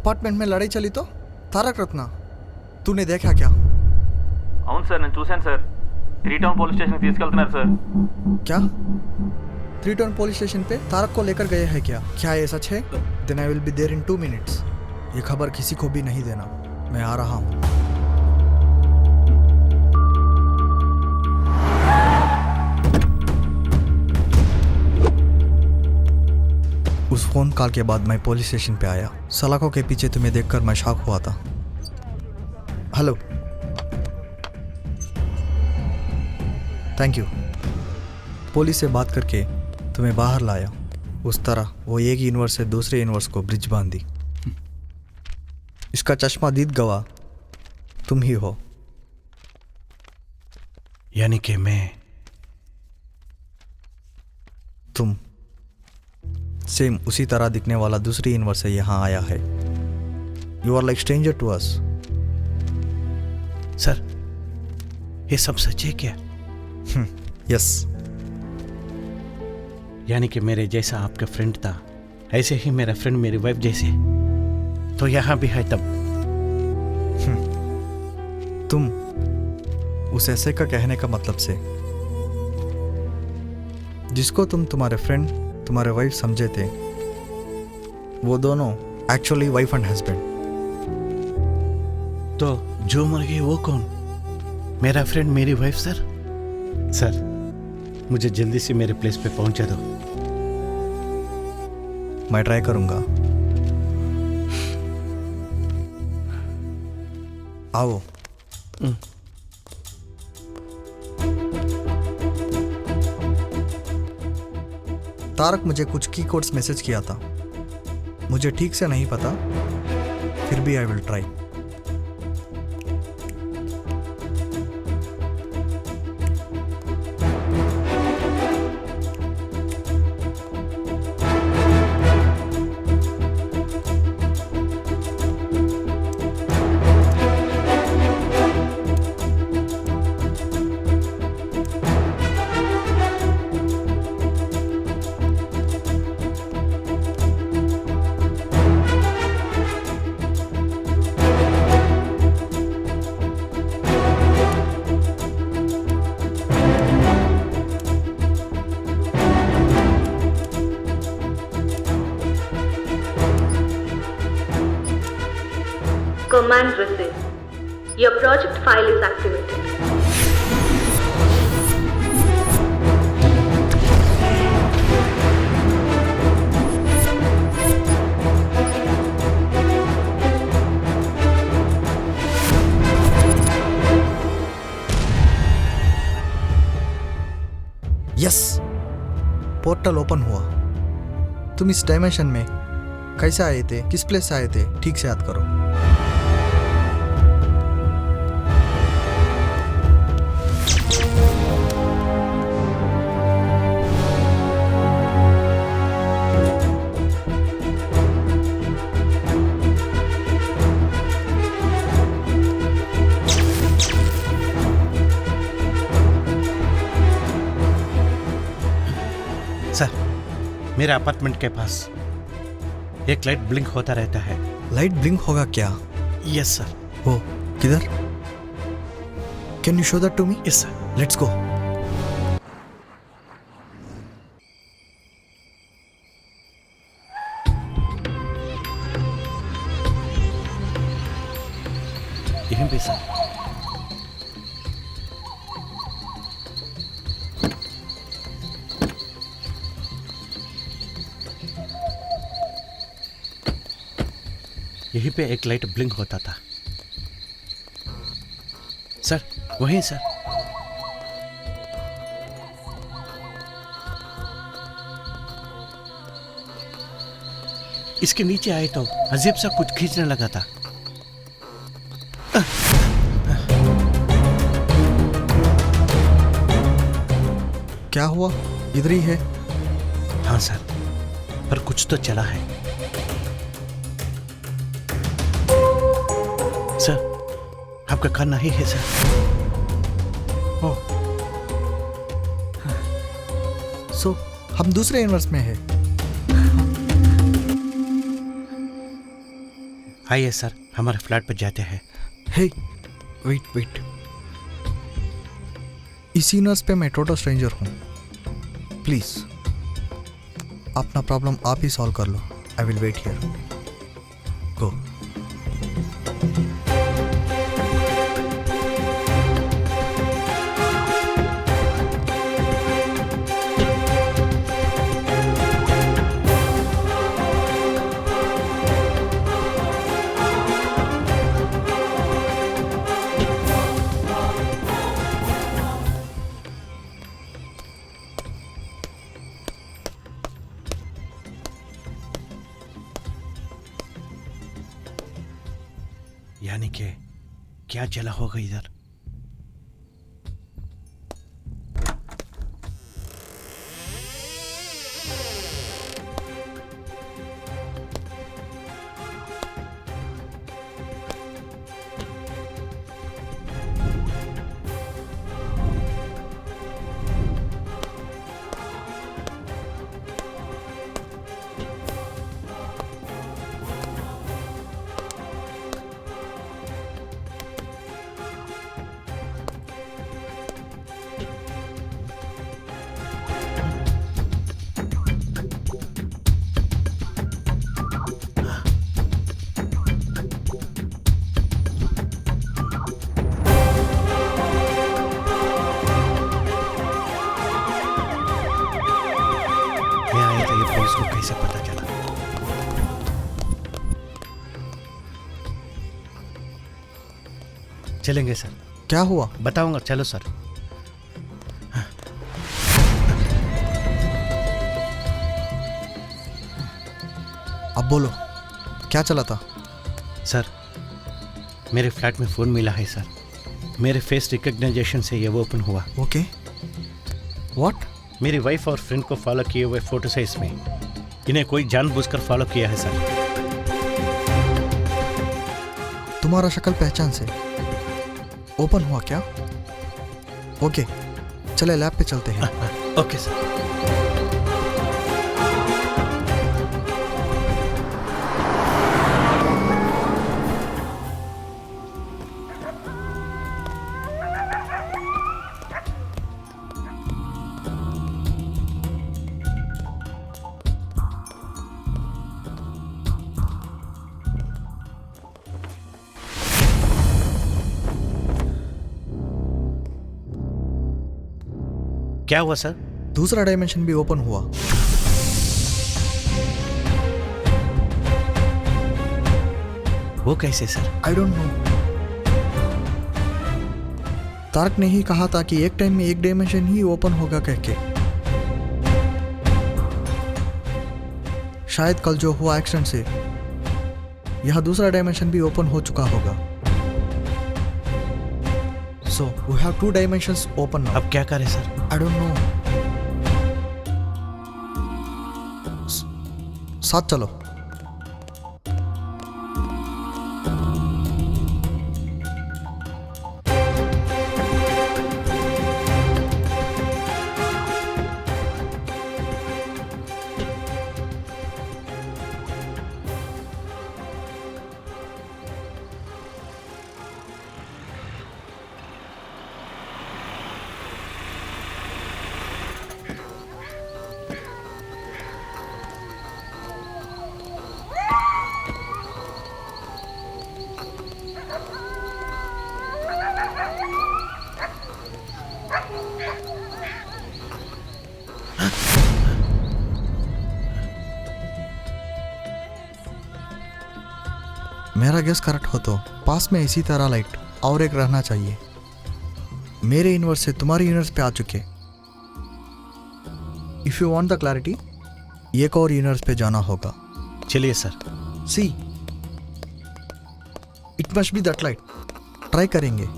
अपार्टमेंट में लड़ाई चली तो तारक रत्ना तूने देखा क्या? అవును సార్, నేను చూశాను సార్. 3 టౌన్ పోలీస్ స్టేషన్కి తీసుకెళ్తున్నారు సార్. क्या 3 टाउन पुलिस स्टेशन पे तारक को लेकर गए हैं क्या? क्या ये सच है? Then I will be there in 2 minutes. ये खबर किसी को भी नहीं देना. मैं आ रहा हूँ. उस फोन कॉल के बाद मैं पुलिस स्टेशन पे आया. सलाखों के पीछे तुम्हें देखकर मैं शॉक हुआ था. Hello, thank you. पुलिस से बात करके तुम्हें बाहर लाया. उस तरह वो एक यूनिवर्स से दूसरे यूनिवर्स को ब्रिज बांधी. इसका चश्मा दीद गवाह तुम ही हो. यानी कि मैं. तुम सेम उसी तरह दिखने वाला दूसरी यूनिवर्स से यहाँ आया है. You are like stranger to us. Sir, ये सब सच है क्या? यस. यानी कि मेरे जैसा आपका फ्रेंड था, ऐसे ही मेरा फ्रेंड मेरी वाइफ जैसे तो यहाँ भी है तब. तुम उस ऐसे का कहने का मतलब से जिसको तुम तुम्हारे फ्रेंड तुम्हारे वाइफ समझे थे, वो दोनों एक्चुअली वाइफ एंड हस्बैंड. तो जो मर गई वो कौन? मेरा फ्रेंड मेरी वाइफ सर. सर, मुझे जल्दी से मेरे प्लेस पे पहुंचा दो. मैं ट्राई करूंगा. आओ. तारक मुझे कुछ की कोड्स मैसेज किया था. मुझे ठीक से नहीं पता, फिर भी I will try. Command received. Your project file is activated. Yes, portal open हुआ. तुम इस डायमेंशन में कैसे आए थे, किस प्लेस से आए थे, ठीक से याद करो. सर, मेरा अपार्टमेंट के पास एक लाइट ब्लिंक होता रहता है. लाइट ब्लिंक होगा क्या? Yes sir. ओ, किधर? Can you show that to me? Yes sir. Let's go. यहीं पे एक लाइट ब्लिंक होता था। सर वहीं सर। इसके नीचे आए तो अजीब सा कुछ खींचने लगा था। क्या हुआ? इधर ही है। हाँ सर, पर कुछ तो चला है। सर आपका कान नहीं है सर। ओह, सो हम दूसरे यूनिवर्स में हैं। आइए सर, हमारे फ्लैट पर जाते हैं। हे वेट, इस यूनिवर्स पे मैं टोटल स्ट्रेंजर हूँ। प्लीज अपना प्रॉब्लम आप ही सॉल्व कर लो। I will wait here. Go. यानी कि क्या चला होगा इधर? पुलिस को कैसे पता चला? चलेंगे सर। क्या हुआ? बताऊंगा, चलो सर। अब बोलो, क्या चला था? सर मेरे फ्लैट में फ़ोन मिला है सर। मेरे फेस रिकग्नाइजेशन से ये ओपन हुआ। ओके। व्हाट? मेरी वाइफ और फ्रेंड को फॉलो किए हुए फोटोज है इसमें। इन्हें कोई जानबूझकर फॉलो किया है सर। तुम्हारा शक्ल पहचान से ओपन हुआ क्या? ओके, चले लैब पे चलते हैं। Okay sir. क्या हुआ सर? दूसरा डायमेंशन भी ओपन हुआ। वो कैसे sir? I don't know. Tarak ने ही कहा था कि एक टाइम में एक डायमेंशन ही ओपन होगा कह के। शायद कल जो हुआ एक्सीडेंट से यह दूसरा डायमेंशन भी ओपन हो चुका होगा। So we have 2 dimensions open now. अब क्या करें सर? I don't know. साथ चलो। मेरा गेस करेक्ट हो तो पास में इसी तरह लाइट और एक रहना चाहिए। मेरे यूनिवर्स से तुम्हारे यूनिवर्स पे आ चुके। If you want the clarity, एक और यूनिवर्स पे जाना होगा। चलिए sir. See, it must be that light. Try करेंगे।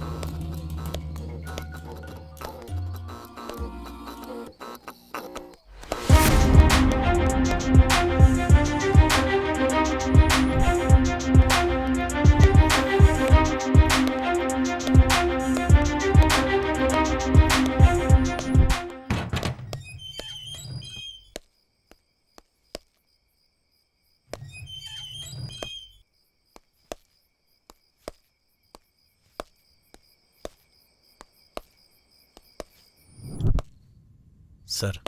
सर,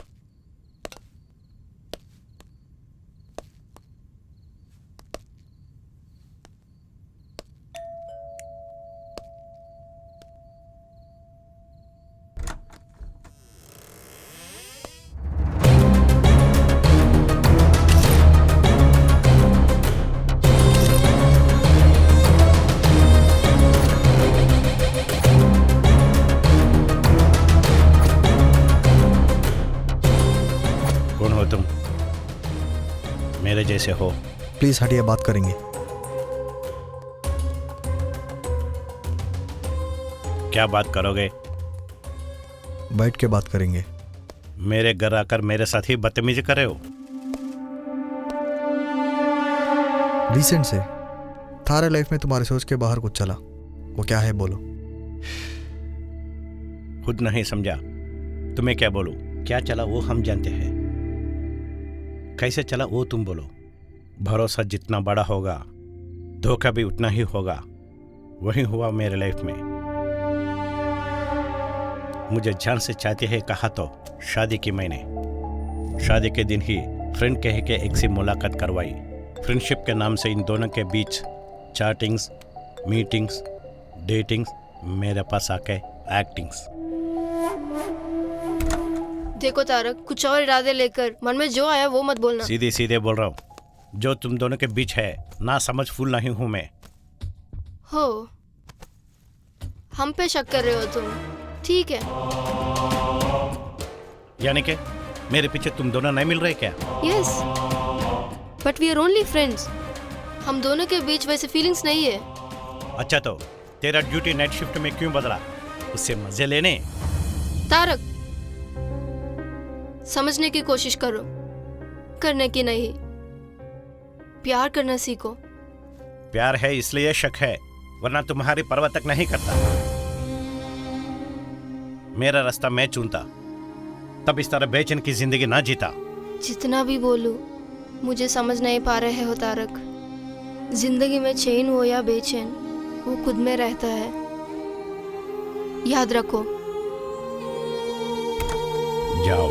कौन हो तुम? मेरे जैसे हो? प्लीज हटिए, बात करेंगे। क्या बात करोगे? बैठ के बात करेंगे। मेरे घर आकर मेरे साथ ही बदतमीजी कर रहे हो? रिसेंट से थारे लाइफ में तुम्हारे सोच के बाहर कुछ चला, वो क्या है बोलो? खुद नहीं समझा, तुम्हें क्या बोलूं? क्या चला वो हम जानते हैं, कैसे चला वो तुम बोलो। भरोसा जितना बड़ा होगा धोखा भी उतना ही होगा। वही हुआ मेरे लाइफ में। मुझे जान से चाहते हैं कहा तो शादी की मैंने। शादी के दिन ही फ्रेंड कह के एक से मुलाकात करवाई। फ्रेंडशिप के नाम से इन दोनों के बीच चैटिंग्स, मीटिंग्स, डेटिंग्स, मेरे पास आके एक्टिंग्स। देखो तारक, कुछ और इरादे लेकर मन में जो आया वो मत बोलना। सीधे सीधे बोल रहा हूँ, जो तुम दोनों के बीच है ना समझ फूल नहीं हूं मैं। हो, हम पे शक कर रहे हो तुम? ठीक है। यानी कि मेरे पीछे तुम दोनों नहीं मिल रहे क्या? Yes, but we are only friends. हम दोनों के बीच वैसे फीलिंग्स नहीं है। अच्छा तो तेरा ड्यूटी नाइट शिफ्ट में क्यों बदला? उससे मजे लेने? तारक, समझने की कोशिश करो, करने की नहीं। प्यार करना सीखो। प्यार है इसलिए शक है, वरना तुम्हारी परवाह तक नहीं करता। मेरा रास्ता मैं चुनता, तब इस तरह बेचैन की जिंदगी ना जीता। जितना भी बोलूं, मुझे समझ नहीं पा रहे हो तारक। जिंदगी में चैन हो या बेचैन, वो खुद में रहता है। याद रखो। जाओ,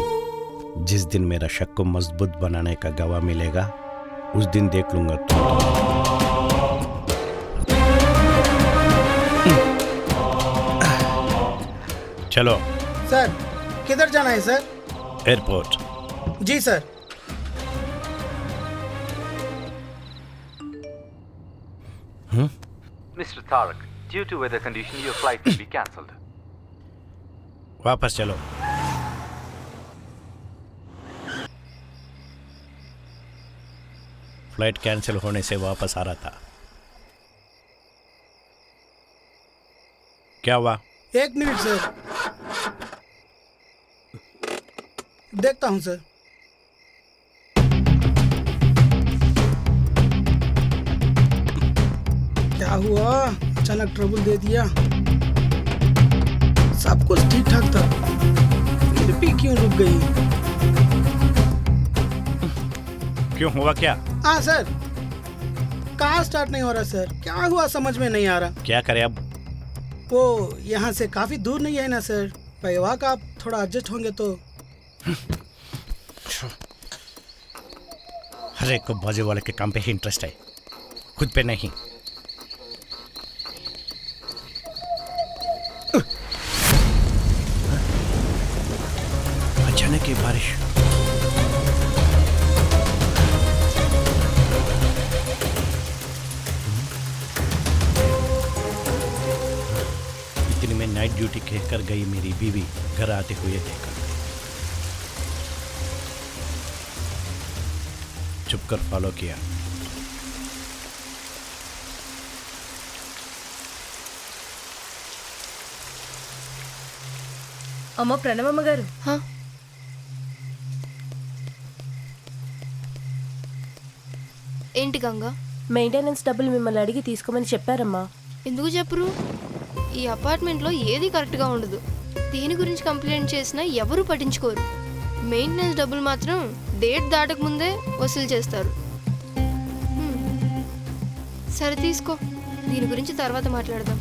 जिस दिन मेरा शक को मजबूत बनाने का गवाह मिलेगा उस दिन देख लूंगा चलो। सर, किधर जाना है sir? Airport. Ji sir. Mr. Tarak, due to weather condition, your flight will be cancelled. वापस चलो। फ्लाइट कैंसिल होने से वापस आ रहा था। क्या हुआ? एक मिनट सर, देखता हूं सर। क्या हुआ? अचानक ट्रबल दे दिया। सब कुछ ठीक ठाक था, फिर भी क्यों रुक गई? क्यों हुआ क्या? हाँ सर, कार स्टार्ट नहीं हो रहा सर। क्या हुआ समझ में नहीं आ रहा। क्या करें अब? वो यहाँ से काफी दूर नहीं है ना सर। पैवा का आप थोड़ा एडजस्ट होंगे तो। हर एक को बाजू वाले के काम पे ही इंटरेस्ट है, खुद पे नहीं। अचानक की बारिश। नाइट ड्यूटी कहकर गई मेरी बीवी घर आते हुए देखा। चुप कर फॉलो किया। అమ్మ ప్రణవమ్మ గారు, ఏంటి గంగా? మెయింటెనెన్స్ డబ్బులు మిమ్మల్ని అడిగి తీసుకోమని చెప్పారమ్మా. ఎందుకు చెప్పరు? ఈ అపార్ట్మెంట్లో ఏది కరెక్ట్గా ఉండదు. దేని గురించి కంప్లైంట్ చేసినా ఎవరు పట్టించుకోరు. మెయింటెనెన్స్ డబ్బులు మాత్రం డేట్ దాటక ముందే వసూలు చేస్తారు. సరే తీసుకో, దీని గురించి తర్వాత మాట్లాడదాం.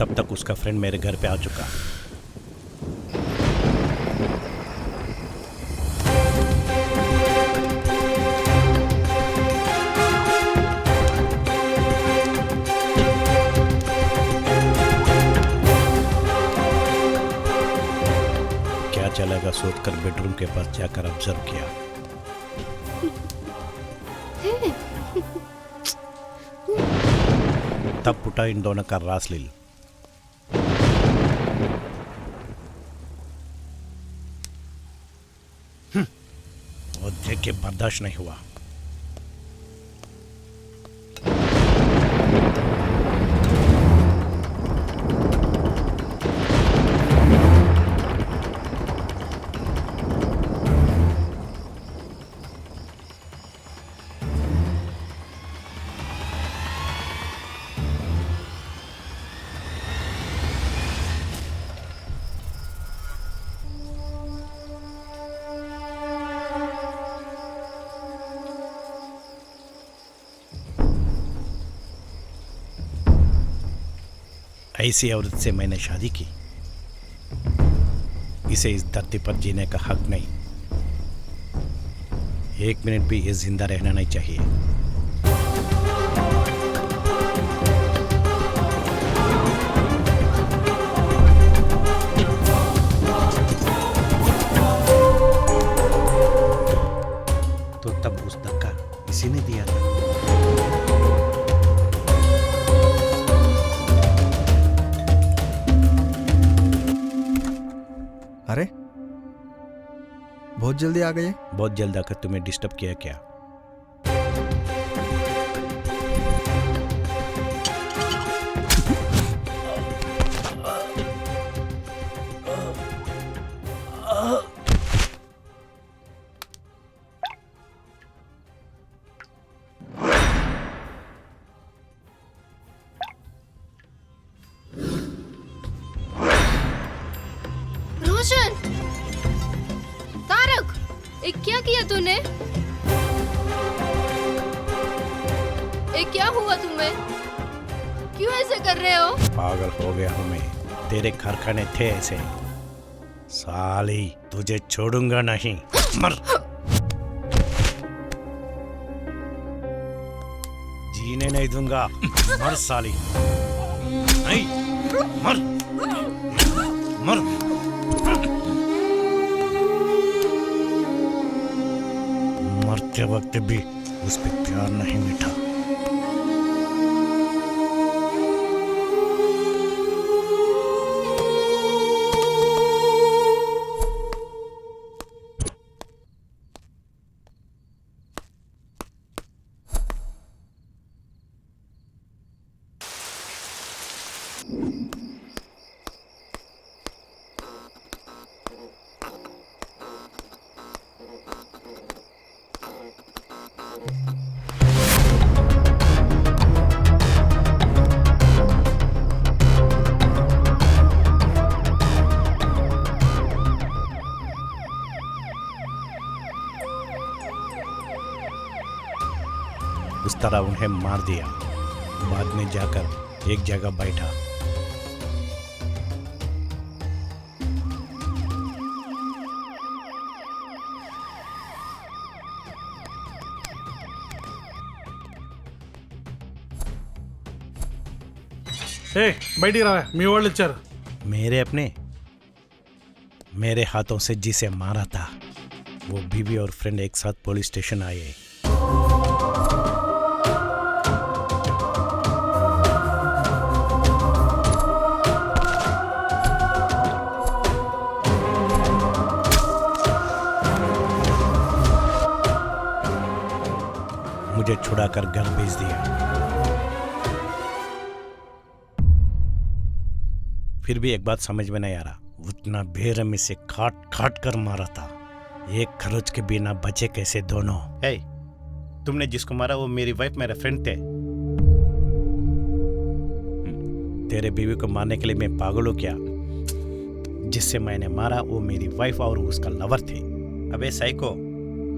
तब तक उसका फ्रेंड मेरे घर पे आ चुका। क्या चलेगा सोचकर बेडरूम के पास जाकर ऑब्जर्व किया। तब उठा इन दोनों का रासलील। वो देख के बर्दाश्त नहीं हुआ। ऐसी औरत से मैंने शादी की। इसे इस धरती पर जीने का हक नहीं। एक मिनट भी ये जिंदा रहना नहीं चाहिए। तो तब उस धक्का इसी ने दिया था। अरे बहुत जल्दी आ गए। बहुत जल्द आकर तुम्हें डिस्टर्ब किया क्या? रोशन, तारक, क्या किया तूने? क्या हुआ तुम्हें? क्यों ऐसे कर रहे हो? पागल हो गया हूं मैं। तेरे कारखाने थे ऐसे। साली तुझे छोड़ूंगा नहीं। मर। जीने नहीं दूंगा। मर साली। नहीं, मर मर। मरते वक्त भी उस पे प्यार नहीं मिटा। उस तरह उन्हें मार दिया। बाद में जाकर एक जगह बैठा। బయటికి రా మీ వాళ్ళు ఇచ్చారు मेरे अपने मेरे हाथों से जिसे मारा था वो बीवी और फ्रेंड एक साथ पुलिस स्टेशन आए। मुझे छुड़ाकर घर भेज दिया। फिर भी एक बात समझ में नहीं आ रहा, उतना बेरहमी से काट काट कर मारा था। एक खरोच के बिना बचे कैसे दोनों? तुमने जिसको मारा वो मेरी वाइफ मेरे फ्रेंड थे। तेरे बीवी को मारने के लिए मैं पागल हूं क्या? जिससे मैंने मारा वो मेरी वाइफ और उसका लवर थे। अबे साइको,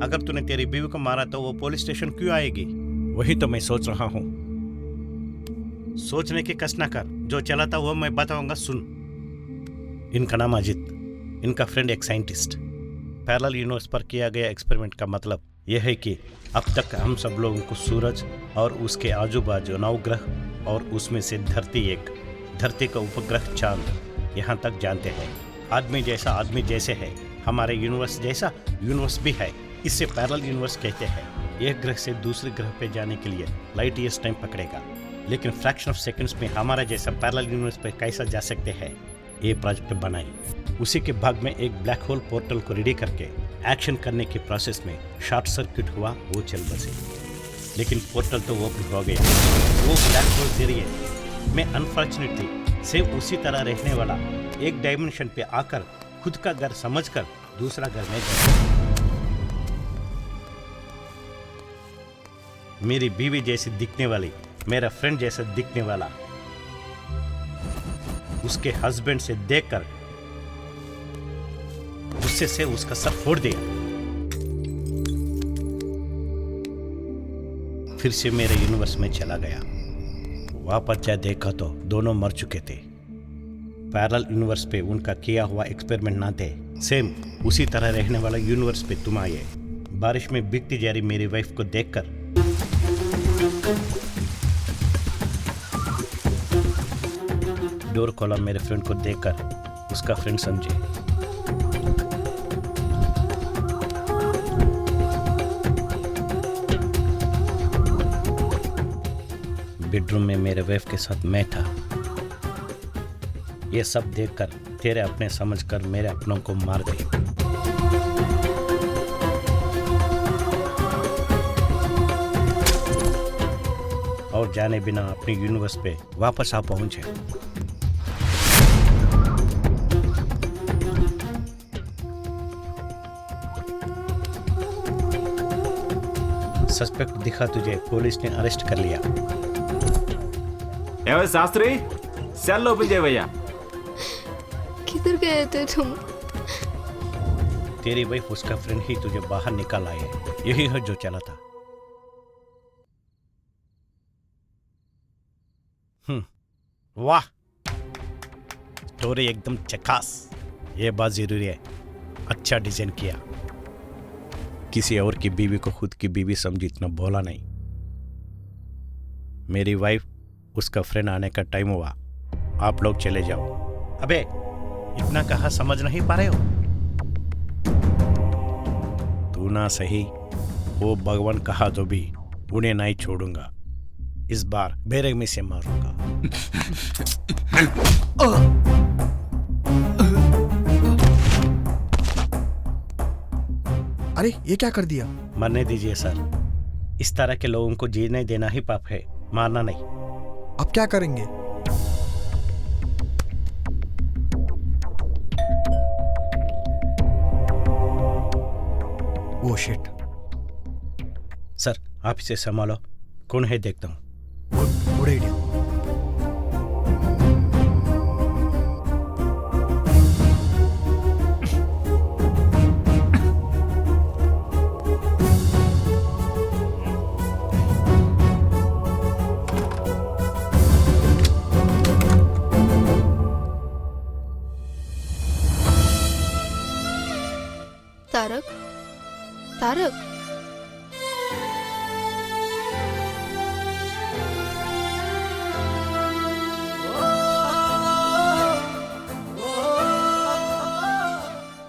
अगर तूने तेरी बीवी को मारा तो वो पुलिस स्टेशन क्यों आएगी? वही तो मैं सोच रहा हूं। सोचने की कस ना कर, जो चला था वो मैं बताऊंगा, सुन। इनका नाम अजित, इनका फ्रेंड एक साइंटिस्ट। पैरेलल यूनिवर्स पर किया गया एक्सपेरिमेंट का मतलब यह है कि अब तक हम सब लोगों को सूरज और उसके आजू बाजू 9 ग्रह और उसमें से धरती का उपग्रह चांद यहाँ तक जानते हैं। आदमी जैसा आदमी जैसे है, हमारे यूनिवर्स जैसा यूनिवर्स भी है। इससे पैरेलल यूनिवर्स कहते हैं। एक ग्रह से दूसरे ग्रह पे जाने के लिए लाइट ईयर्स टाइम पकड़ेगा, लेकिन फ्रैक्शन ऑफ सेकंड्स में हमारा जैसा पैरेलल यूनिवर्स पे कैसा जा सकते हैं, ये प्रोजेक्ट बनाई। उसी के भाग में एक ब्लैक होल पोर्टल को रेडी करके एक्शन करने के प्रोसेस में शॉर्ट सर्किट हुआ, वो चल बसे। लेकिन पोर्टल तो ओपन हो गया। वो ब्लैक होल जरिए मैं अनफॉर्चुनेटली सेम उसी तरह रहने वाला एक डायमेंशन पे आकर खुद का घर समझकर दूसरा घर में गया। मेरी बीवी जैसी दिखने वाली, मेरा फ्रेंड जैसा दिखने वाला, उसके हस्बैंड से देखकर गुस्से से उसका सर फोड़ दिया। फिर से मेरे यूनिवर्स में चला गया। वापस जा देखा तो दोनों मर चुके थे। पैरेलल यूनिवर्स पे उनका किया हुआ एक्सपेरिमेंट ना थे। सेम उसी तरह रहने वाला यूनिवर्स पे तुम आए। बारिश में भीगती जा रही मेरी वाइफ को देखकर डोर खोला, मेरे फ्रेंड को देखकर उसका फ्रेंड समझे। बेडरूम में मेरे वाइफ के साथ मैं था। ये सब देखकर तेरे अपने समझकर मेरे अपनों को मार गए। और जाने बिना अपने यूनिवर्स पे वापस आ पहुंचे। सस्पेक्ट दिखा तुझे, पुलिस ने अरेस्ट कर लिया। शास्त्री, सेल ओपन किया भैया। किधर गए थे तुम? तेरी वाइफ उसका फ्रेंड ही तुझे बाहर निकाल आए। यही है जो चला था। वाह, स्टोरी एकदम चकास। ये बात जरूरी है, अच्छा डिजाइन किया। किसी और की बीवी को खुद की बीवी समझी, इतना बोला नहीं। मेरी वाइफ उसका फ्रेंड आने का टाइम हुआ, आप लोग चले जाओ। अबे इतना कहा समझ नहीं पा रहे हो? तू ना सही, वो भगवान कहा तो भी उन्हें नहीं छोड़ूंगा। इस बार बेरहमी से मारूंगा। अरे ये क्या कर दिया? मरने दीजिए सर। इस तरह के लोगों को जीने देना ही पाप है, मारना नहीं। अब क्या करेंगे? वो शिट। सर आप इसे संभालो, कौन है देखता हूं। Good idea. तारक,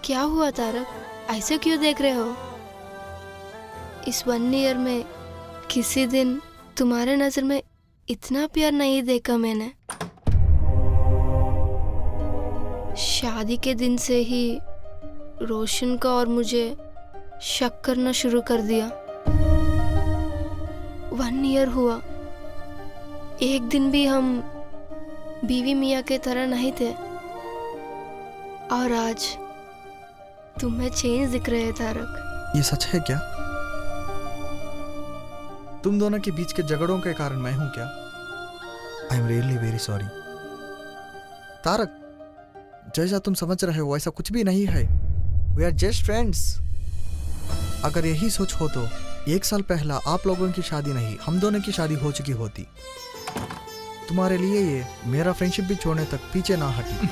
क्या हुआ तारक? ऐसे क्यों देख रहे हो? इस 1 ईयर में किसी दिन तुम्हारे नजर में इतना प्यार नहीं देखा मैंने। शादी के दिन से ही रोशन का और मुझे शक करना शुरू कर दिया। 1 ईयर हुआ, एक दिन भी हम बीवी मियाँ के तरह नहीं थे, और आज तुम्हें चेंज दिख रहे हैं तारक। ये सच है क्या? तुम दोनों के बीच के झगड़ों के कारण मैं हूं क्या? I am really very sorry. Tarak, जैसा तुम समझ रहे हो वैसा कुछ भी नहीं है। We are just friends. अगर यही सोच हो तो 1 साल पहला आप लोगों की शादी नहीं, हम दोनों की शादी हो चुकी होती। तुम्हारे लिए ये मेरा फ्रेंडशिप भी छोड़ने तक पीछे ना हटी।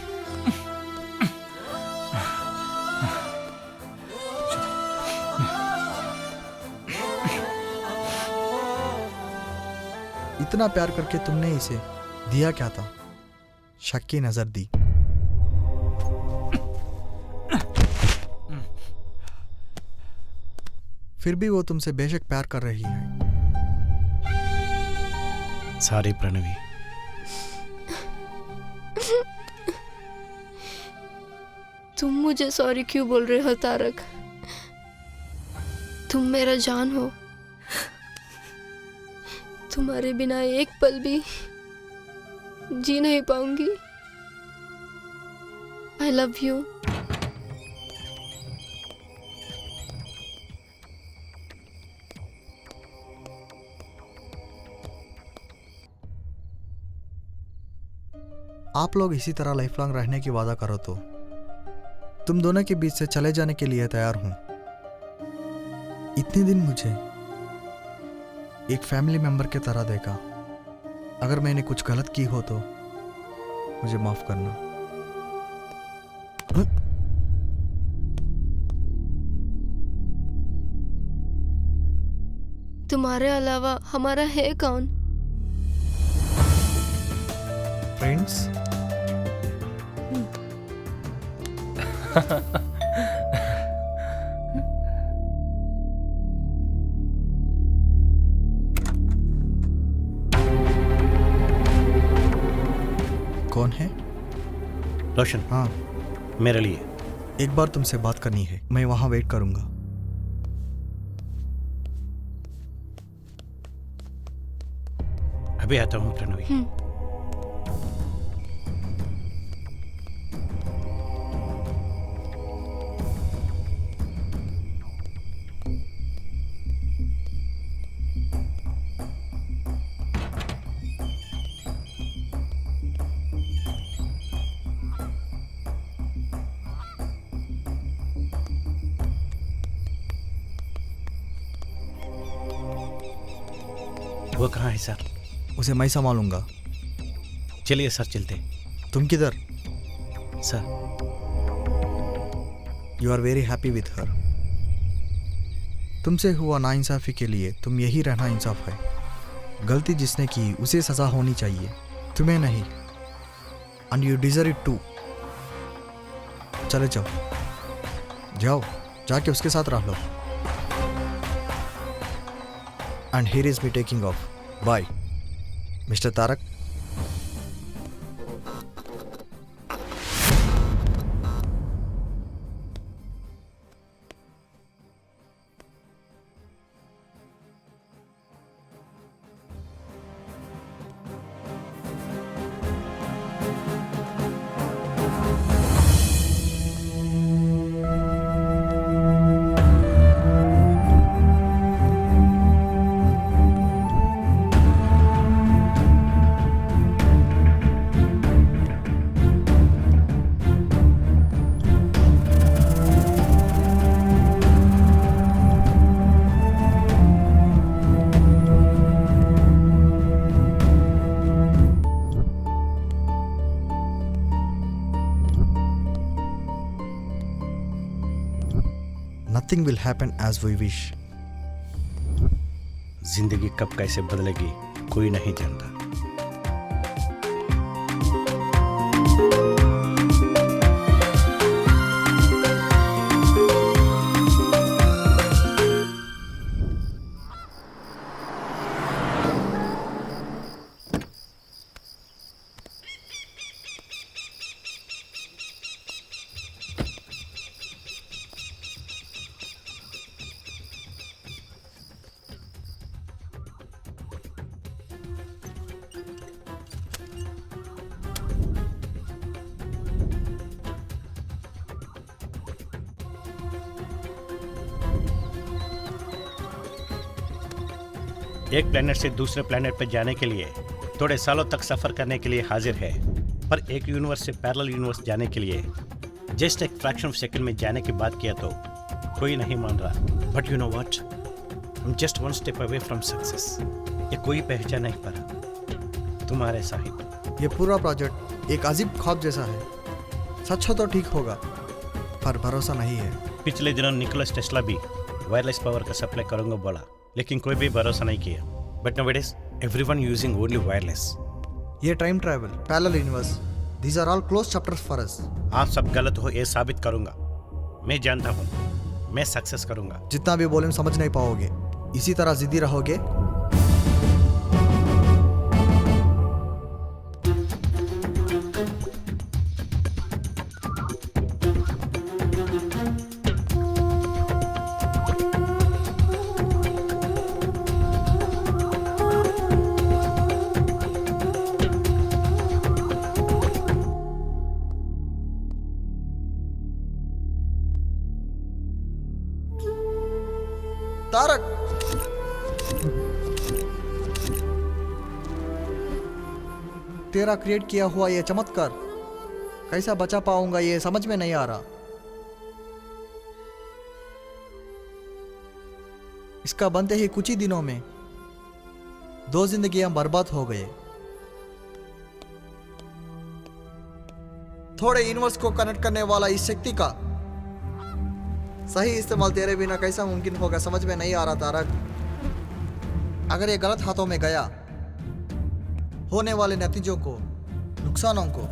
इतना प्यार करके तुमने इसे दिया क्या था? शक की नजर दी। फिर भी वो तुमसे बेशक प्यार कर रही है। सॉरी प्रणवी। तुम मुझे सॉरी क्यों बोल रहे हो तारक? तुम मेरा जान हो। तुम्हारे बिना एक पल भी जी नहीं पाऊंगी। I love you. आप लोग इसी तरह लाइफ लॉन्ग रहने की वादा करो तो तुम दोनों के बीच से चले जाने के लिए तैयार हूं। इतने दिन मुझे एक फैमिली मेंबर के तरह देखा। अगर मैंने कुछ गलत की हो तो मुझे माफ करना। तुम्हारे अलावा हमारा है कौन? फ्रेंड्स। कौन है? रोशन। हाँ, मेरे लिए एक बार तुमसे बात करनी है। मैं वहां वेट करूंगा। अभी आता हूँ प्रणवी। वो कहाँ है सर? उसे मैं संभालूंगा। चलिए सर, चलते। तुम किधर? Sir, you are very happy with her. तुमसे हुआ नाइंसाफी के लिए तुम यही रहना इंसाफ है। गलती जिसने की उसे सजा होनी चाहिए, तुम्हें नहीं। And you deserve it too. चले जाओ, जाओ जाके उसके साथ रह लो। And here is me taking off. Bye, Mr. Tarak. nothing will happen as we wish. जिंदगी कब कैसे बदलेगी कोई नहीं जानता. एक प्लेनेट से दूसरे प्लेनेट पर जाने के लिए थोड़े सालों तक सफ़र करने के लिए हाजिर है, पर एक यूनिवर्स से पैरेलल यूनिवर्स जाने के लिए जस्ट एक फ्रैक्शन ऑफ सेकंड में जाने की बात किया तो कोई नहीं मान रहा. But you know what, I am just one step away from success. ये कोई पहचान नहीं पा रहा. तुम्हारे साहिब, ये पूरा प्रोजेक्ट एक अजीब ख्वाब जैसा है. सच हो तो ठीक होगा, पर भरोसा नहीं है. पिछले दिनों निकोलस टेस्ला भी वायरलेस पावर का सप्लाई करूंगा बोला, लेकिन कोई भी भरोसा नहीं किया. But nowadays everyone using only wireless. ये time travel, parallel universe, these are all close chapters for us. आप सब गलत हो ये साबित करूंगा. मैं जानता हूँ, मैं सक्सेस करूंगा. जितना भी बोले समझ नहीं पाओगे. इसी तरह जिद्दी रहोगे. तारक, तेरा क्रिएट किया हुआ ये चमत्कार कैसा बचा पाऊंगा ये समझ में नहीं आ रहा. इसका बनते ही कुछ ही दिनों में 2 जिंदगियां बर्बाद हो गए. थोड़े यूनिवर्स को कनेक्ट करने वाला इस शक्ति का सही इस्तेमाल तेरे बिना कैसा मुमकिन होगा समझ में नहीं आ रहा तारक. अगर ये गलत हाथों में गया, होने वाले नतीजों को, नुकसानों को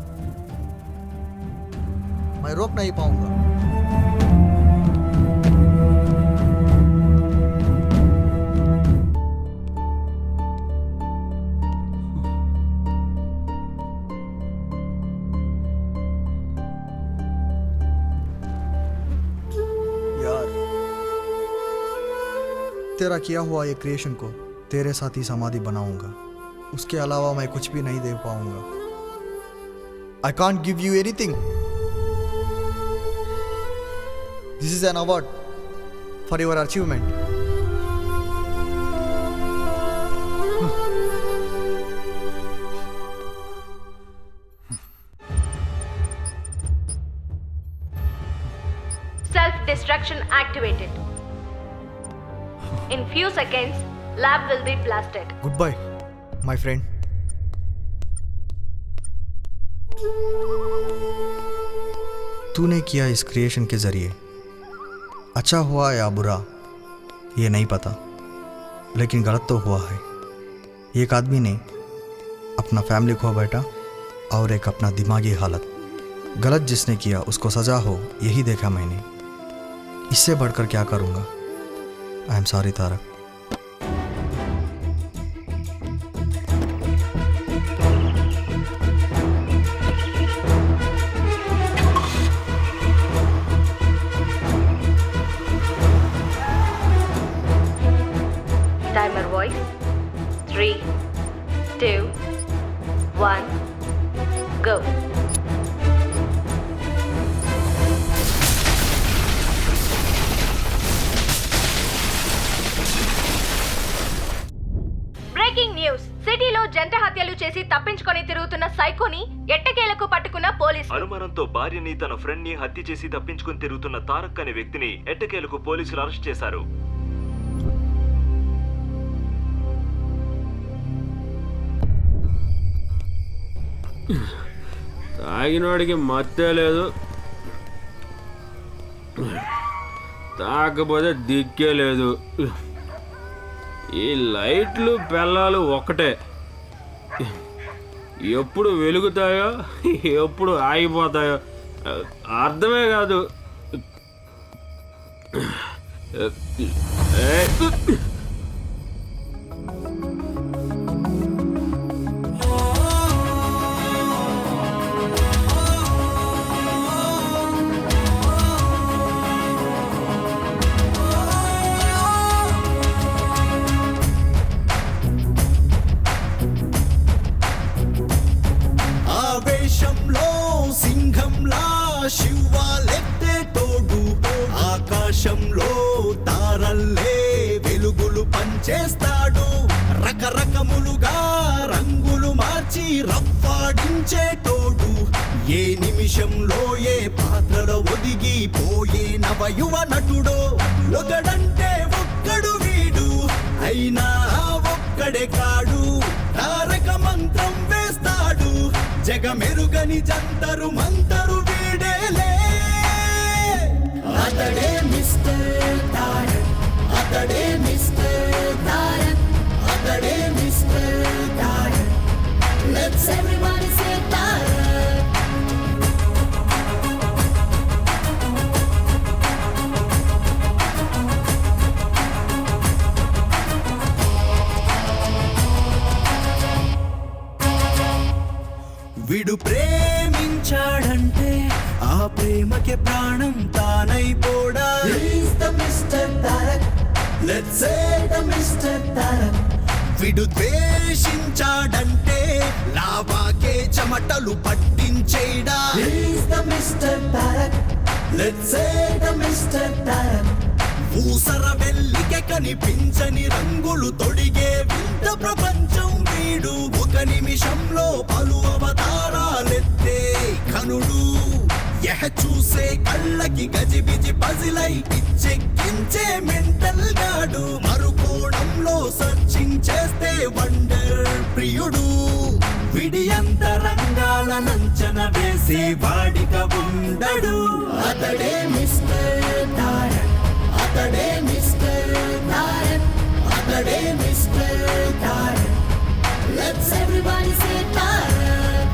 मैं रोक नहीं पाऊंगा. तेरा किया हुआ ये क्रिएशन को तेरे साथ ही समाधि बनाऊंगा. उसके अलावा मैं कुछ भी नहीं दे पाऊंगा. I can't give you anything. This is an award for your achievement. Self-destruction activated. In few seconds, lab will be blasted. Goodbye, my friend. तूने किया इस क्रिएशन के जरिए अच्छा हुआ या बुरा ये नहीं पता, लेकिन गलत तो हुआ है. एक आदमी ने अपना फैमिली खो बैठा और एक अपना दिमागी हालत. गलत जिसने किया उसको सजा हो यही देखा मैंने. इससे बढ़कर क्या करूँगा. I am sorry Tarak. Timer voice. 3, 2, 1, go. Breaking news. సిటీలో జంట హత్యలు చేసి తప్పించుకొని తిరుగుతున్న సైకోని ఎట్టకేలకు పట్టుకున్న పోలీసులు. అనుమానంతో భార్యని తన ఫ్రెండ్ ని హత్య చేసి తప్పించుకొని తిరుగుతున్న తారక్ అనే వ్యక్తిని ఎట్టకేలకు పోలీసులు అరెస్ట్ చేశారు. తాగినోడికి మత్తే లేదు, తాకపోతే దిక్కే లేదు. ఈ లైట్లు పెళ్ళాలు ఒక్కటే, ఎప్పుడు వెలుగుతాయో ఎప్పుడు ఆగిపోతాయో అర్థమే కాదు. ఆవేశంలో సింహంలా శివాలెత్తే తోడు, ఆకాశంలో తారల్లే వెలుగులు పంచేస్తాడు. రకరకములుగా రంగులు మార్చి రవ్వాడించే తోడు, ఏ నిమిషంలో ఏ పాత్రలో ఒదిగిపోయే నవయువ నటుడో. ఒకడంటే ఒక్కడు వీడు, అయినా ఒక్కడే కాడు. తారక మంత్రం వేస్తాడు, జగమెరుగని జంతరు మంతరు వీడేలే. అతడే మిస్టర్ తారక్, అతడే మిస్టర్ తారక్, అతడే mister Tarak. Let's everybody say Tarak. వీడు ప్రేమించాడంటే ఆ ప్రేమకే ప్రాణం తానైపోడా. Mister Tarak, let's say the mister Tarak. వీడు ద్వేషించాడంటే లావాకే చెమటలు పట్టించేడా. Mister Tarak, let's say the mister Tarak. ఊసర వెల్లికే కనిపించని రంగులు తొడిగే వింత ప్రపంచం వీడు. ఒక నిమిషంలో పలు అవతారాలెత్తే కనుడు, ఎహ చూసే కళ్ళకి గజిబిజి పజిలై పిచ్చెక్కించే మెంటల్ గాడు. మరుకోణంలో సర్చింగ్ చేస్తే వండర్ ప్రియుడు. విడి అంతరంగాల నంచన వేసే వాడిక ఉండడు. అతడే మిస్టర్ తారక్, అతడే మిస్టర్ తారక్, అతడే mister Tarak. Let's everybody say Tarak.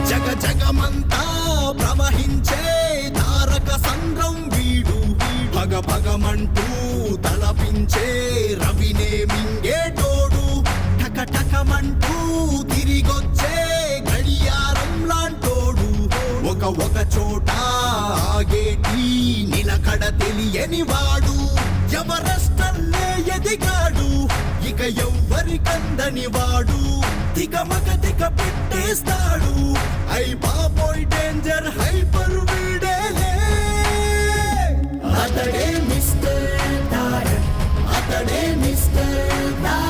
జగ జగమంతా ప్రవహించే తారక సంద్రం వీడు. పగ పగమంటూ తలపించే రవినే మింగేటోడు. టక టకమంటూ తిరిగొచ్చే గడియారం లాంటోడు. ఒక చోట ఆగేటి నిలకడ తెలియని వాడు. ఎవరెస్టల్లే ఎదిగాడు, ఇక ఎవ్వరికందని వాడు. తికమక తిక పెట్టేస్తాడు, ఐ బాబోయ్ డేంజర్ హైపర్ వీడేలే. అతడే మిస్టర్ తారక్, అతడే మిస్టర్ తారక్.